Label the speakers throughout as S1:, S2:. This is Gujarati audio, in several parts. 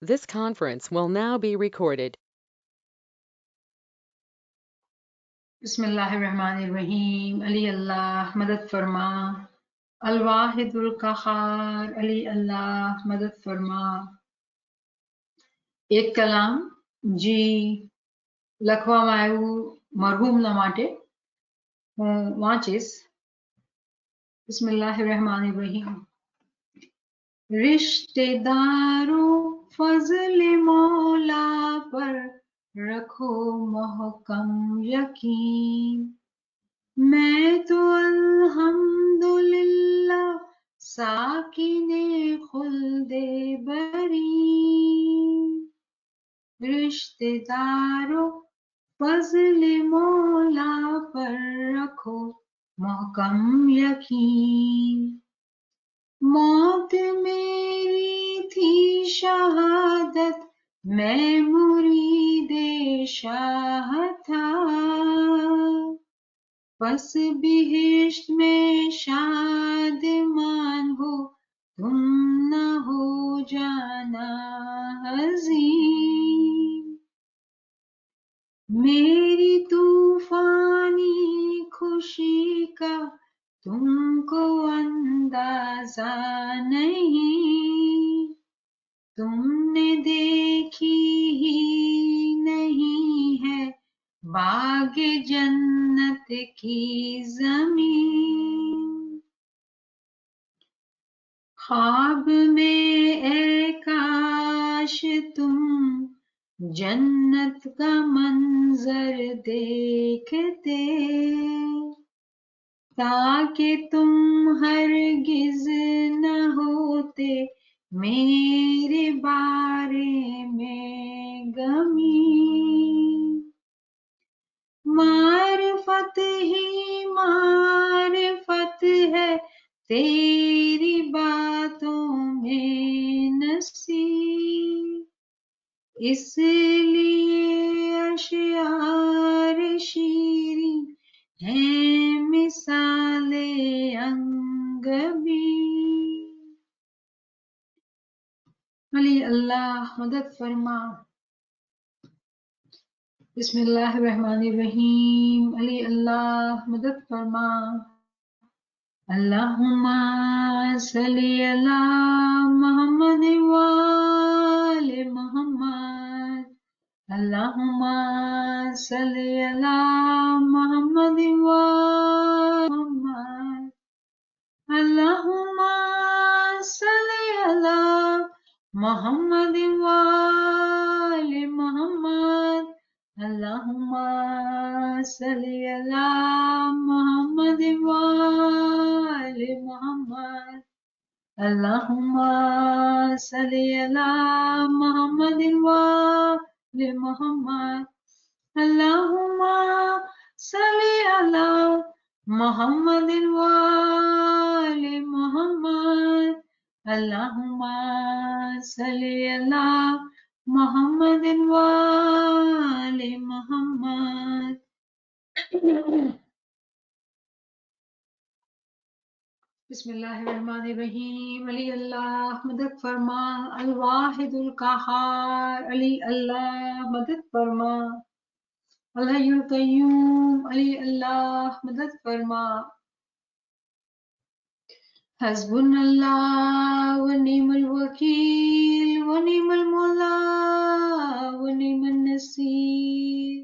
S1: This conference will now be recorded.
S2: बिस्मिल्लाहिर्रहमानिर्रहीम। अली अल्लाह मदद फरमा। अलवाहिदुल कहार। अली अल्लाह मदद फरमा। એક કલામ જે લખવામાં આવ્યું મરહૂમના માટે, હું વાંચીશ. बिस्मिल्लाहिर्रहमानिर्रहीम। रिश्तेदारों फजल मौला पर रखो मोहकम यकीन, मैं तो अल्हम्दुलिल्लाह साकिने खुल्दे बरी। रिश्तेदारों फजल मौला पर रखो मोहकम यकीन, मौत मेरी थी शहादत मैं मुरीदे शाह था, बस बिहिश्त में शादमान हो तुम न हो जाना हज़ीन। मेरी तूफानी खुशी का तुमको अंदाजा नहीं, तुमने देखी ही नहीं है बागे जन्नत की जमीन। ख्वाब में ए काश तुम जन्नत का मंजर देखते, ताकि तुम हरगिज न होते मेरे बारे में गमी। मारिफत ही मारिफत है तेरी बातों में नसीब, इसलिए अशआर शीरी है मिसाले अंगबी। अली अल्लाह मदद फरमा। बिस्मिल्लाहिर्रहमानिर्रहीम। अली अल्लाह मदद फरमा। अल्लाहुम्मा सल्ली अला मुहम्मद व आले मुहम्मद। अल्लाहुम्मा सल्ली अला मुहम्मद व आले मुहम्मद। अल्लाहुम्मा सल्ली अला मुहम्मद व आले मुहम्मद। अल्लाहुम्मा सल्ली अला मुहम्मद व आले मुहम्मद। अल्लाहुम्मा सल्ली अला मुहम्मद व आले मुहम्मद। अल्लाहुम्मा सल्ली अला मुहम्मद व आले मुहम्मद। अल्लाहुम्मा सल्ली अला मुहम्मद व आले मुहम्मद। बिस्मिल्लाहिर्रहमानिर्रहीम। अली अल्लाह मदद फरमा। अल वाहिदुल कहार। अली अल्लाह मदद फरमा। अल हय्युल कय्यूम। अली अल्लाह मदद फरमा। हस्बुनल्लाह व निअमल वकील व निअमल मौला व निअमन नसीर।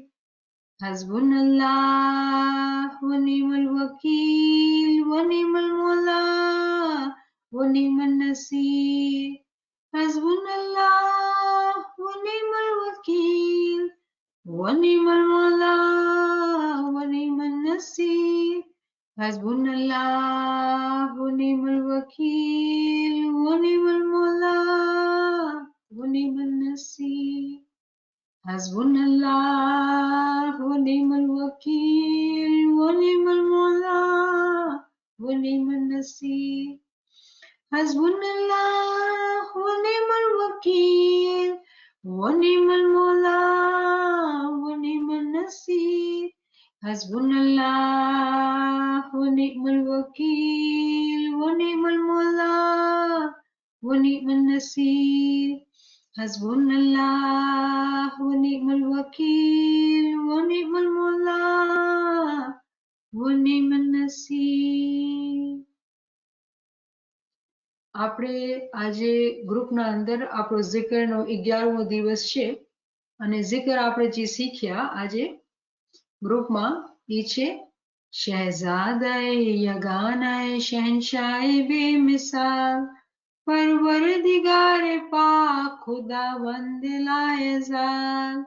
S2: हस्बुनल्लाह व निअमल वकील व निअमल मौला व निअमन नसीर। हस्बुनल्लाह व निअमल वकील व निअमल मौला व निअमन नसीर। हस्बुनल्लाह व निअमल वकील व निअमल मौला व निअमन नसीर। हस्बुनल्लाह व निअमल वकील व निअमल मौला व निअमन नसीर। हस्बुनल्लाह व निअमल वकील व निअमल मौला व निअमन नसीर। हस्बुनल्लाह व निअमल वकील व निअमल मौला व निअमन नसीर। हस्बुनल्लाह व निअमल वकील व निअमल मौला व निअमन नसीर। આપણે આજે ગ્રુપના અંદર આપણો ઝિકરનો 11મો દિવસ છે અને ઝિકર આપણે જે શીખ્યા આજે ગ્રુપમાં એ છે શહેઝાદાએ યગાનાએ શહેનશાહે બેમિસાલ परवरदिगारे पाक खुदावंद लायज़ाल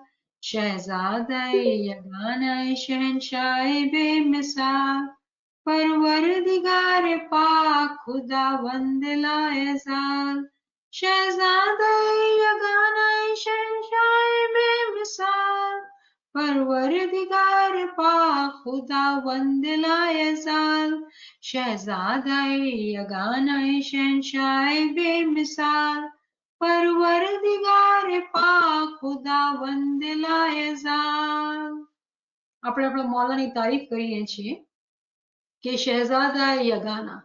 S2: शहज़ादाए यगानाए शहंशाए बेमिसाल परवरदिगारे पाक खुदावंद लायज़ाल शहज़ादाए यगानाए शहंशाए बेमिसाल परवरदिगारे पाक खुदावंद लायज़ाल शहज़ादाए यगानाए शहंशाए बेमिसाल परवरदिगारे पाक खुदावंद लायज़ाल। આપણે આપણા મૌલાની તારીફ કરીએ છીએ કે શહેઝાદાએ યગાના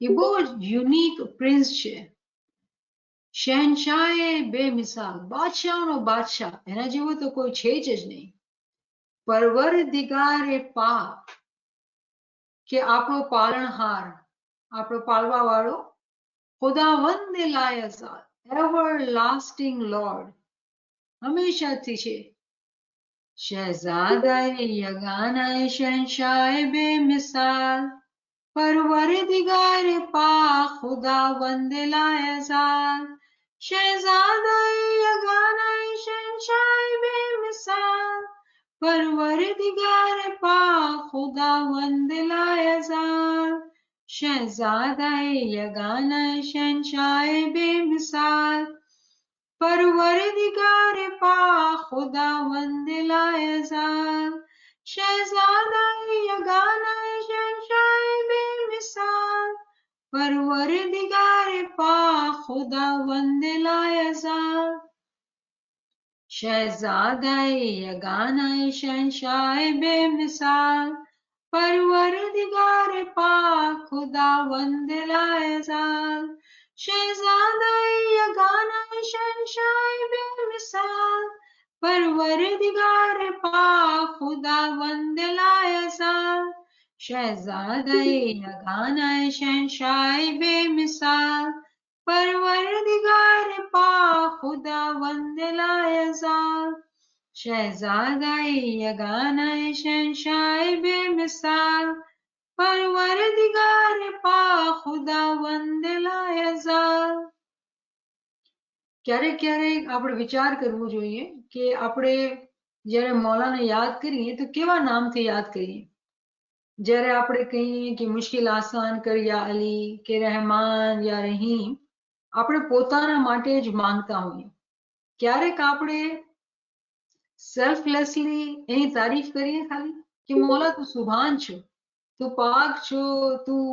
S2: એ બહુ જ યુનિક પ્રિન્સ છે, શહેનશાહે બેમિસાલ બાદશાહનો બાદશાહ, એના જેવો તો કોઈ છે જ નહીં, પરવરદિગારે પાક કે આપણો પાલનહાર, આપણો પાળવા વાળો, ખુદાવંદ લાયઝાલ એવર લાસ્ટિંગ લોર્ડ, હંમેશાથી છે, શહેઝાદાએ યગાનાએ શહેનશાહે બેમિસાલ परवरदिगारे पाक खुदावंद लायज़ाल शहज़ादाए यगानाए शहंशाए बेमिसाल परवरदिगारे पाक खुदावंद लायज़ाल शहज़ादाए यगानाए शहंशाए बेमिसाल परवरदिगारे पाक खुदावंद लायज़ाल शहज़ादाए यगानाए शहंशाए बेमिसाल परवरदिगारे पाक खुदावंद लायज़ाल शहज़ादाए यगानाए शहंशाए बेमिसाल परवरदिगारे पाक खुदावंद लायज़ाल शहज़ादाए यगानाए शहंशाए बेमिसाल परवरदिगारे पाक खुदावंद लायज़ाल शहज़ादाए यगानाए शहंशाए बेमिसाल परवरदिगारे पाक खुदावंद लायज़ाल शहज़ादाए यगानाए शहंशाए बेमिसाल परवरदिगारे पाक खुदावंद लायज़ाल। ક્યારેક ક્યારેક આપણે વિચાર કરવો જોઈએ કે આપણે જ્યારે મૌલાને યાદ કરીએ તો કેવા નામથી યાદ કરીએ। જ્યારે આપણે કહીએ કે મુશ્કિલ આસાન કર યા અલી કે રહેમાન યા રહીમ, આપણે પોતાના માટે જ માંગતા હોઈએ। ક્યારેક આપણે સેલ્ફલેસલી એની તારીફ કરીએ ખાલી કે મૌલા તું સુભાન છો, તું પાક છો, તું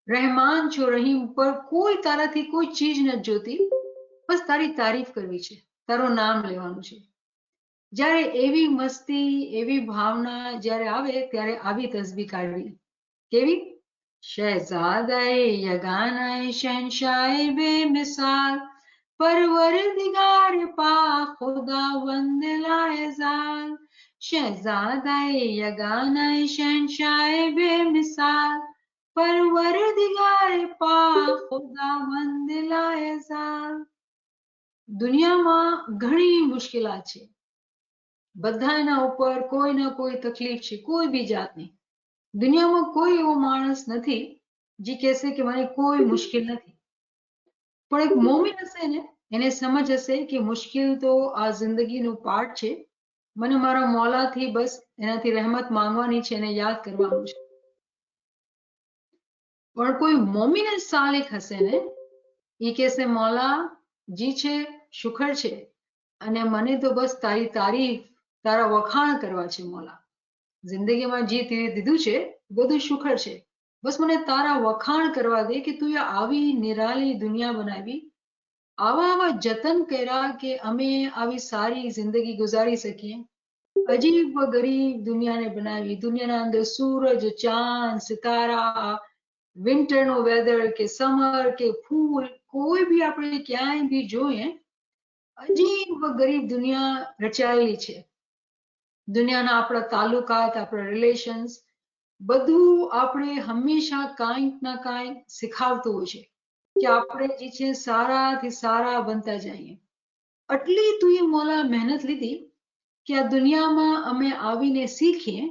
S2: રહેમાન છો, રહીમ, પર કોઈ તારાથી કોઈ ચીજ નથી જોતી, બસ તારી તારીફ કરવી છે, તારું નામ લેવાનું છે। જ્યારે એવી મસ્તી, એવી ભાવના જ્યારે આવે ત્યારે આવી તસ્બીહ કાઢવી। કેવી? શહેઝાદાએ યગાનાએ શહેનશાએ બેમિસાલ परवरदिगारे पाक खुदावंद लायज़ाल शहज़ादाए यगानाए शहंशाए बेमिसाल परवरदिगारे पाक खुदावंद लायज़ाल। દુનિયામાં ઘણી મુશ્કેલા છે, બધાના ઉપર કોઈ ના કોઈ તકલીફ છે, કોઈ બી જાતની। દુનિયામાં કોઈ એવો માણસ નથી જે કહેશે કે મને કોઈ મુશ્કેલ નથી, પણ એક મોમિન હશે ને એને સમજ હશે કે મુશ્કેલ તો આ જિંદગીનો પાર્ટ છે, મને મારા મૌલાથી બસ એનાથી રહેમત માંગવાની છે, એને યાદ કરવાનું છે। પણ કોઈ મોમિન સાલિક હશે ને એ કહેશે મૌલા જી છે, શુક્ર છે, અને મને તો બસ તારી તારીફ, તારા વખાણ કરવા છે મૌલા। જિંદગીમાં જે તે દીધું છે બધું શુક્ર છે, બસ મને તારા વખાણ કરવા દે કે તું આવી નિરાલી દુનિયા બનાવી, આવા આવા જતન કર્યા કે અમે આવી સારી જિંદગી ગુજારી શકીએ। અજીબ ગરીબ દુનિયાને બનાવી, દુનિયાના અંદર સૂરજ, ચાંદ, સિતારા, વિન્ટરનો વેધર કે સમર કે ફૂલ, કોઈ બી આપણે ક્યાંય બી જોઈએ અજીબ ગરીબ દુનિયા રચાયેલી છે. દુનિયાના આપણા તાલુકાત, આપણા રિલેશન્સ, બધું આપણે હંમેશા કાંઈક ના કાંઈક શીખાવતું હોય છે કે આપણે જે છે સારાથી સારા બનતા જઈએ. આટલી તું એ મોલા મહેનત લીધી કે આ દુનિયામાં અમે આવીને શીખીએ,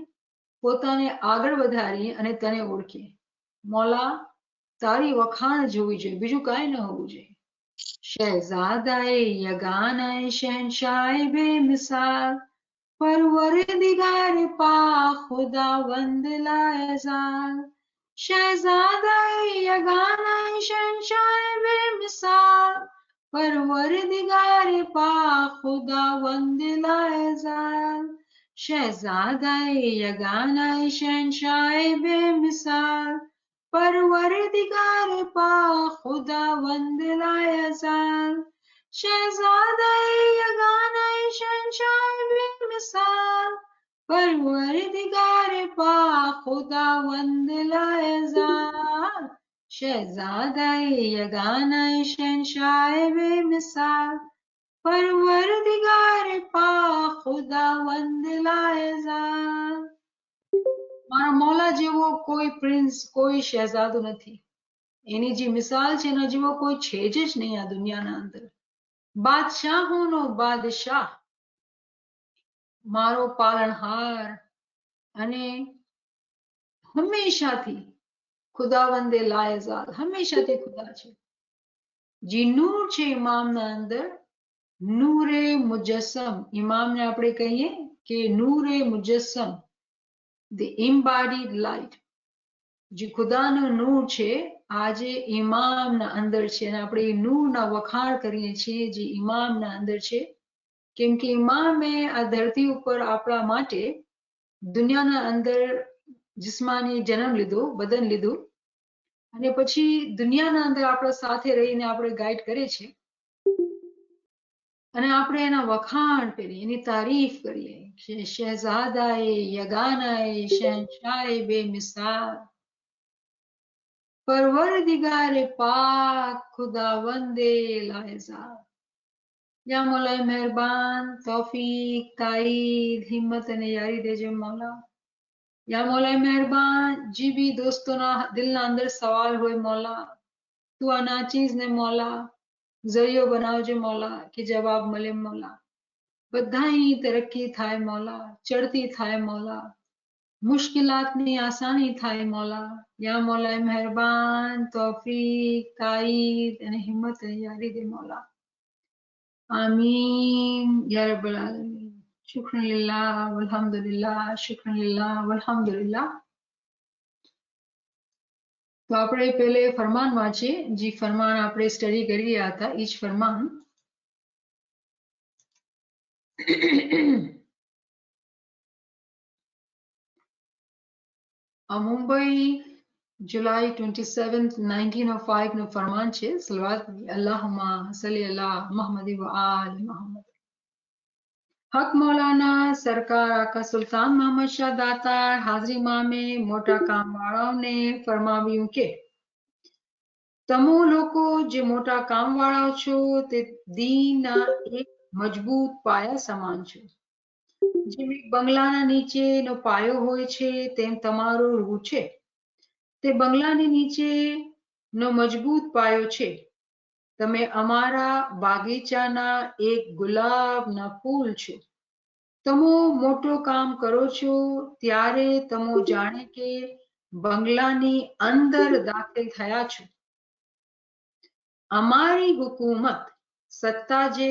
S2: પોતાને આગળ વધારીએ અને તને ઓળખીએ. મોલા, તારી વખાણ જોવી જોઈએ, બીજું કાંઈ ન હોવું જોઈએ. શહેઝાદાએ યગાનાએ શહેનશાહે બેમિસાલ परवरदिगार पा खुदावंद लाएजाल शहजादाए यगाना शहंशाह बेमिसाल परवरदिगार पा खुदावंद लाएजाल शहजादाए यगाना शहंशाह बेमिसाल परवरदिगार पा खुदावंद लाएजाल शहजादाए यगाना शहंशाह बेमिसाल परवरदिगार पा खुदावंद लाएजाल शहजादाए यगाना शहंशाह बेमिसाल परवरदिगार पा खुदावंद लाएजाल. મારા મૌલા જેવો કોઈ પ્રિન્સ, કોઈ શહેજાદો નથી. એની જે મિસાલ છે એના જેવો કોઈ છે જ નહીં આ દુનિયાના અંદર. બાદશાહોનો બાદશાહ, મારો પાલનહાર, અને હંમેશાથી ખુદાવંદે લાયઝાલ, હંમેશાથી ખુદા છે. જે નૂર છે ઇમામના અંદર, નૂરે મુજસ્સમ, ઇમામને આપણે કહીએ કે નૂરે મુજસ્સમ, ધ ઇમ્બાડીડ લાઇટ, જે ખુદાનો નૂર છે આજે ઇમામના અંદર છે. અને આપણે એ નૂરના વખાણ કરીએ છીએ જે ઇમામના અંદર છે, કેમ કે ઇમામે આ ધરતી ઉપર આપણા માટે દુનિયાના અંદર જિસ્માની જન્મ લીધો, બદન લીધું, અને પછી દુનિયાના અંદર આપણા સાથે રહીને આપણે ગાઈડ કરે છે, અને આપણે એના વખાણ કરીએ, એની તારીફ કરીએ કે શહેઝાદાએ યગાનાએ શહેનશાહે બેમિસાલ परवरदिगार पाक खुदावंदे लायज़ाल. યા મૌલાએ મહેરબાન તૌફીક, તાઈદ, હિમ્મત અને યારી દેજે મૌલા. યા મૌલાએ મહેરબાન જે બી દોસ્તોના દિલના અંદર સવાલ હોય મૌલા, તું આ નાચીઝને મૌલા ઝરિયો બનાવજે મૌલા કે જવાબ મળે મૌલા. બધાની તરક્કી થાય મૌલા, ચડતી થાય મૌલા, મુશ્किलातની આસાની થાય મૌલા. યા મૌલાએ મહેરબાન તૌફીક, તાઈદ અને હિમ્મત અને યારી દે મૌલા. आमीन या रब्बल आलमीन. शुक्रन लिल्लाह वल्हम्दुलिल्लाह, शुक्रन लिल्लाह वल्हम्दुलिल्लाह. તો આપણે પહેલે ફરમાન વાંચીએ, જે ફરમાન આપણે સ્ટડી કરી રહ્યા હતા, ઈ જ ફરમાન. આ મુંબઈ જુલાઈ 27, 1905 નું ફરમાન છે. સલવાત અલ્લાહુમ્મા સલ્લી અલા મુહમ્મદ વ આલ મુહમ્મદ. હક મૌલાના સરકાર આકા સુલતાન મોહમ્મદ શાહ દાતાર હાજરી મામે મોટા કામવાળાઓને ફરમાવ્યું કે તમો લોકો જે મોટા કામવાળાઓ છો તે દીનના એક મજબૂત પાયા સમાન છો. જેમ એક બંગલાના નીચેનો પાયો હોય છે તેમ તમારો રૂહ છે તે બંગલાની નીચેનો મજબૂત પાયો છે. તમે અમારા બાગીચાના એક ગુલાબના ફૂલ છો. તમો મોટો કામ કરો છો ત્યારે તમો જાણે કે બંગલાની અંદર દાખલ થયા છો. અમારી હુકુમત સત્તા જે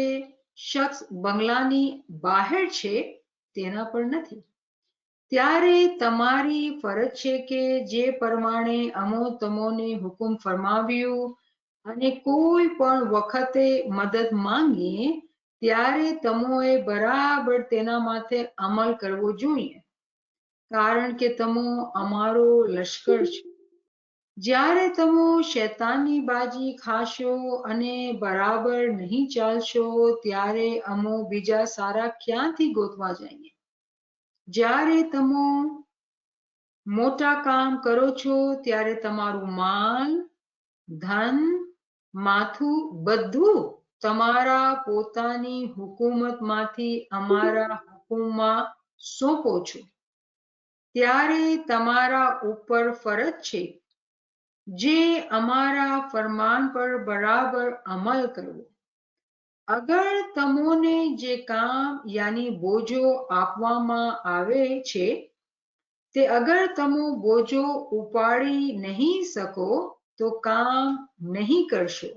S2: શખ્સ બંગલાની બહાર છે તેના પર નથી. ત્યારે તમારી ફરજ છે કે જે પ્રમાણે અમો તમોને હુકુમ ફરમાવ્યું અને કોઈ પણ વખતે મદદ માંગીએ ત્યારે તમોએ બરાબર તેના માથે અમલ કરવો જોઈએ, કારણ કે તમો અમારો લશ્કર છે. જ્યારે તમો શૈતાનની બાજી ખાશો અને બરાબર નહીં ચાલશો ત્યારે અમો બીજા સારા ક્યાંથી ગોતવા જઈએ. જ્યારે તમો મોટા કામ કરો છો ત્યારે તમારું માલ, ધન માથું બધું તમારા પોતાની હુકુમતમાંથી અમારા હુકુમમાં સોંપો છો, ત્યારે તમારા ઉપર ફરજ છે જે અમારા ફરમાન પર બરાબર અમલ કરવો. અગર તમોને જે કામ યાની બોજો આપવામાં આવે છે તે અગર તમો બોજો ઉપાડી નહીં શકો તો કામ નહીં કરશો.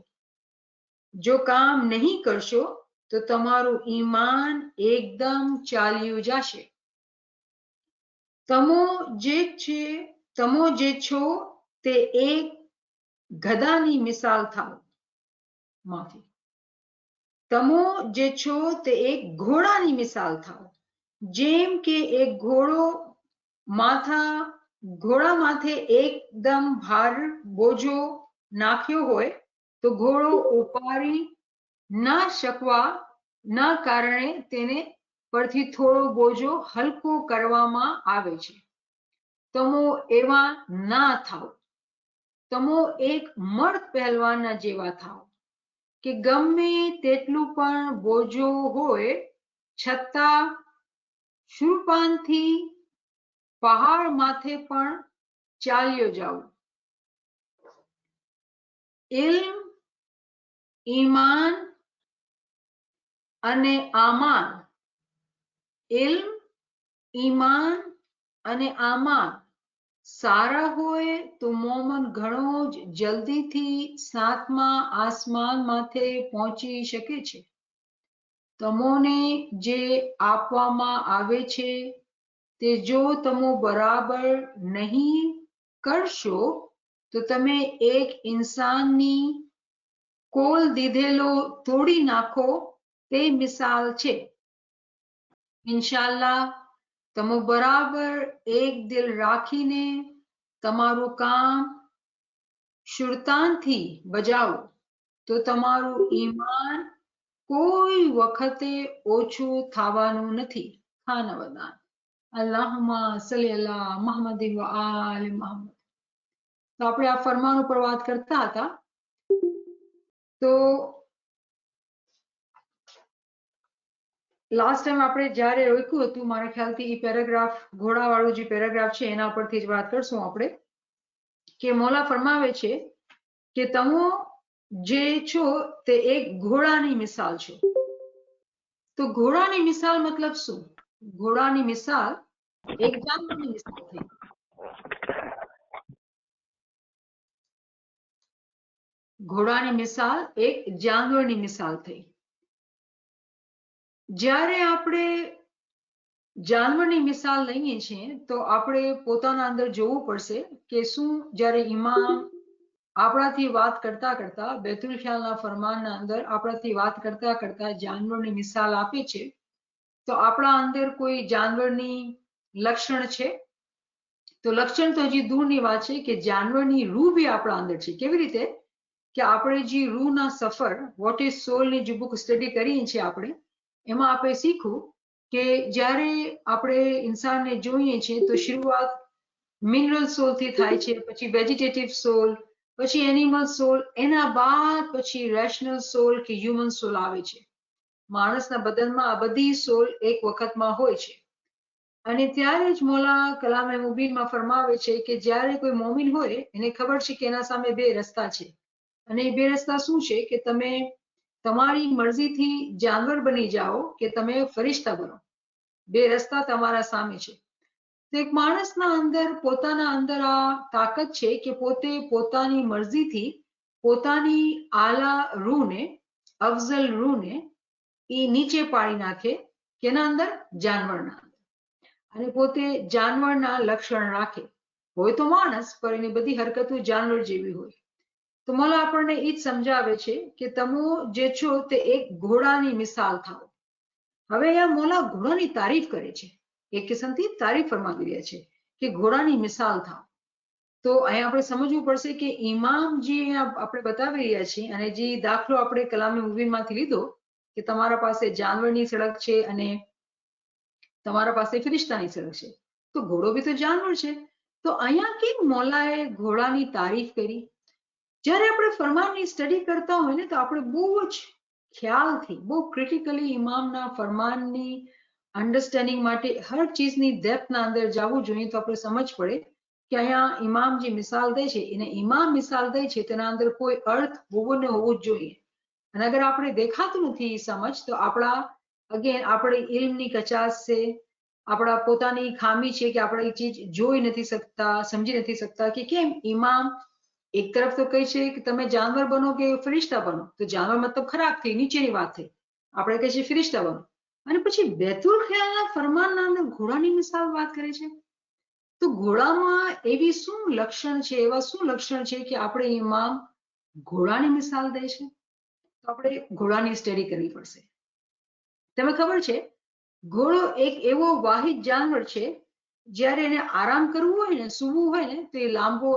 S2: જો કામ નહીં કરશો તો તમારું ઈમાન એકદમ ચાલ્યું જશે. તમો જે છો તે એક ગધાની મિસાલ થાવ. માફી. તમો જે છો તે એક ઘોડાની મિસાલ થાવ. જેમ કે એક ઘોડા માથે એકદમ ભાર બોજો નાખ્યો હોય તો ઘોડો ઉપાડી ના શકવાના કારણે તેને પરથી થોડો બોજો હલકો કરવામાં આવે છે. તમો એવા ના થાવ. તમો એક મર્દ પહેલવાનના જેવા થાવ કે ગમે તેટલું પણ બોજો હોય છતાં શુરપાનથી પહાડ માથે પણ ચાલ્યો જાવ. ઇલ્મ, ઈમાન અને આમાન. ઇલ્મ, ઈમાન અને આમાન સારા હોય તો મોમન ઘણો જ જલ્દીથી 7મા આસમાન માથે પહોંચી શકે છે. તમોને જે આપવામાં આવે છે તે જો તમો બરાબર નહીં કરશો તો તમે એક ઇન્સાનની કોલ દીધેલો તોડી નાખો તે મિસાલ છે. ઇન્શાલ્લાહ તમો બરાબર એક દિલ રાખીને તમારું કામ શુરતાનથી બજાવો તો તમારું ઈમાન કોઈ વખતે ઓછું થવાનું નથી. ખાના વદાન. અલ્લાહુમ્મા સલ્લી અલા મુહમ્મદ વ આલિ મુહમ્મદ. તો આપણે આ ફરમાન ઉપર વાત કરતા હતા. તો લાસ્ટ ટાઈમ આપણે જ્યારે રોક્યું હતું મારા ખ્યાલથી એ પેરેગ્રાફ ઘોડાવાળું જે પેરેગ્રાફ છે એના પરથી જ વાત કરશું આપણે કે મોલા ફરમાવે છે કે તમો જે છો તે એક ઘોડાની મિસાલ છો. તો ઘોડાની મિસાલ મતલબ શું? ઘોડાની મિસાલ એક જાનવરની મિસાલ થઈ. ઘોડાની મિસાલ એક જાનવરની મિસાલ થઈ. જ્યારે આપણે જાનવરની મિસાલ લઈએ છીએ તો આપણે પોતાના અંદર જોવું પડશે કે શું જ્યારે ઇમામ આપણાથી વાત કરતા કરતા બેતુલ ખ્યાલના ફરમાનના અંદર આપણાથી વાત કરતા કરતા જાનવરની મિસાલ આપે છે તો આપણા અંદર કોઈ જાનવરની લક્ષણ છે? તો લક્ષણ તો હજી દૂરની વાત છે કે જાનવરની રૂહ બી આપણા અંદર છે. કેવી રીતે કે આપણે જે રૂહના સફર વોટ ઇઝ સોલની જે બુક સ્ટડી કરીએ છીએ આપણે એમાં આપણે શીખવું કે જ્યારે આપણે ઇન્સાનને જોઈએ છીએ તો શરૂઆત મિનરલ સોલથી થાય છે, પછી વેજીટેટિવ સોલ, પછી એનિમલ સોલ, એના બાદ પછી રેશનલ સોલ કે હ્યુમન સોલ આવે છે. માણસના બદનમાં આ બધી સોલ એક વખતમાં હોય છે. અને ત્યારે જ મોલા કલામે મુબીનમાં ફરમાવે છે કે જ્યારે કોઈ મોમિન હોય એને ખબર છે કે એના સામે બે રસ્તા છે અને એ બે રસ્તા શું છે કે તમે તમારી મરજીથી જાનવર બની જાઓ કે તમે ફરિશ્તા બનો. બે રસ્તા તમારા સામે છે. તો એક માણસના અંદર પોતાના અંદર આ તાકાત છે કે પોતે પોતાની મરજીથી પોતાની આલા રૂહને અફઝલ રૂહને એ નીચે પાડી નાખે કેના અંદર? જાનવરના અંદર. અને પોતે જાનવરના લક્ષણ રાખે. હોય તો માણસ પણ એની બધી હરકતો જાનવર જેવી હોય. તો મોલા આપણને એ જ સમજાવે છે કે તમો જે છો તે એક ઘોડાની મિસાલ થાવ. હવે અહીંયા મોલા ઘોડાની તારીફ કરે છે. એક કિસ્મથી તારીફ ફરમાવી રહ્યા છે કે ઘોડાની મિસાલ થાવ. તો અહીંયા આપણે સમજવું પડશે કે ઇમામ જે આપણે બતાવી રહ્યા છીએ અને જે દાખલો આપણે કલામે મુબીનમાંથી લીધો કે તમારા પાસે જાનવરની સડક છે અને તમારા પાસે ફિરિશ્તાની સડક છે તો ઘોડો બી તો જાનવર છે. તો અહીંયા કેમ મોલાએ ઘોડાની તારીફ કરી? જ્યારે આપણે ફરમાનની સ્ટડી કરતા હોય ને તો આપણે બહુ જ ખ્યાલથી, બહુ ક્રિટિકલી ઇમામના ફરમાનની અન્ડરસ્ટેન્ડિંગ માટે હર ચીજની ડેપ્થના અંદર જવું જોઈએ, તો આપણે સમજ પડે કે અહીંયા ઇમામ જે મિસાલ દે છે એને ઇમામ મિસાલ દે છે તેના અંદર કોઈ અર્થ હોવો ને હોવું જ જોઈએ. અને અગર આપણે દેખાતું નથી સમજ, તો આપણા અગેન આપણે ઇલ્મની કચાશ છે, આપણા પોતાની ખામી છે કે આપણે એ ચીજ જોઈ નથી શકતા, સમજી નથી શકતા કે કેમ ઇમામ એક તરફ તો કહે છે કે તમે જાનવર બનો કે ફરિશ્તા બનો, તો જાનવર મતલબ ખરાબ થઈ, નીચેની વાત થઈ. આપણે કહે છે ફરિશ્તા બનો, અને પછી બેતુલ ખ્યાલના ફરમાનના અંદર ઘોડાની મિસાલ વાત કરે છે. તો ઘોડામાં એવી શું લક્ષણ છે, એવા શું લક્ષણ છે કે આપણે ઇમામ ઘોડાની મિસાલ દે છે? તો આપણે ઘોડાની સ્ટડી કરવી પડશે. તમને ખબર છે ઘોડો એક એવો વાહિદ જાનવર છે, જ્યારે એને આરામ કરવું હોય ને, સૂવું હોય ને, તો એ લાંબો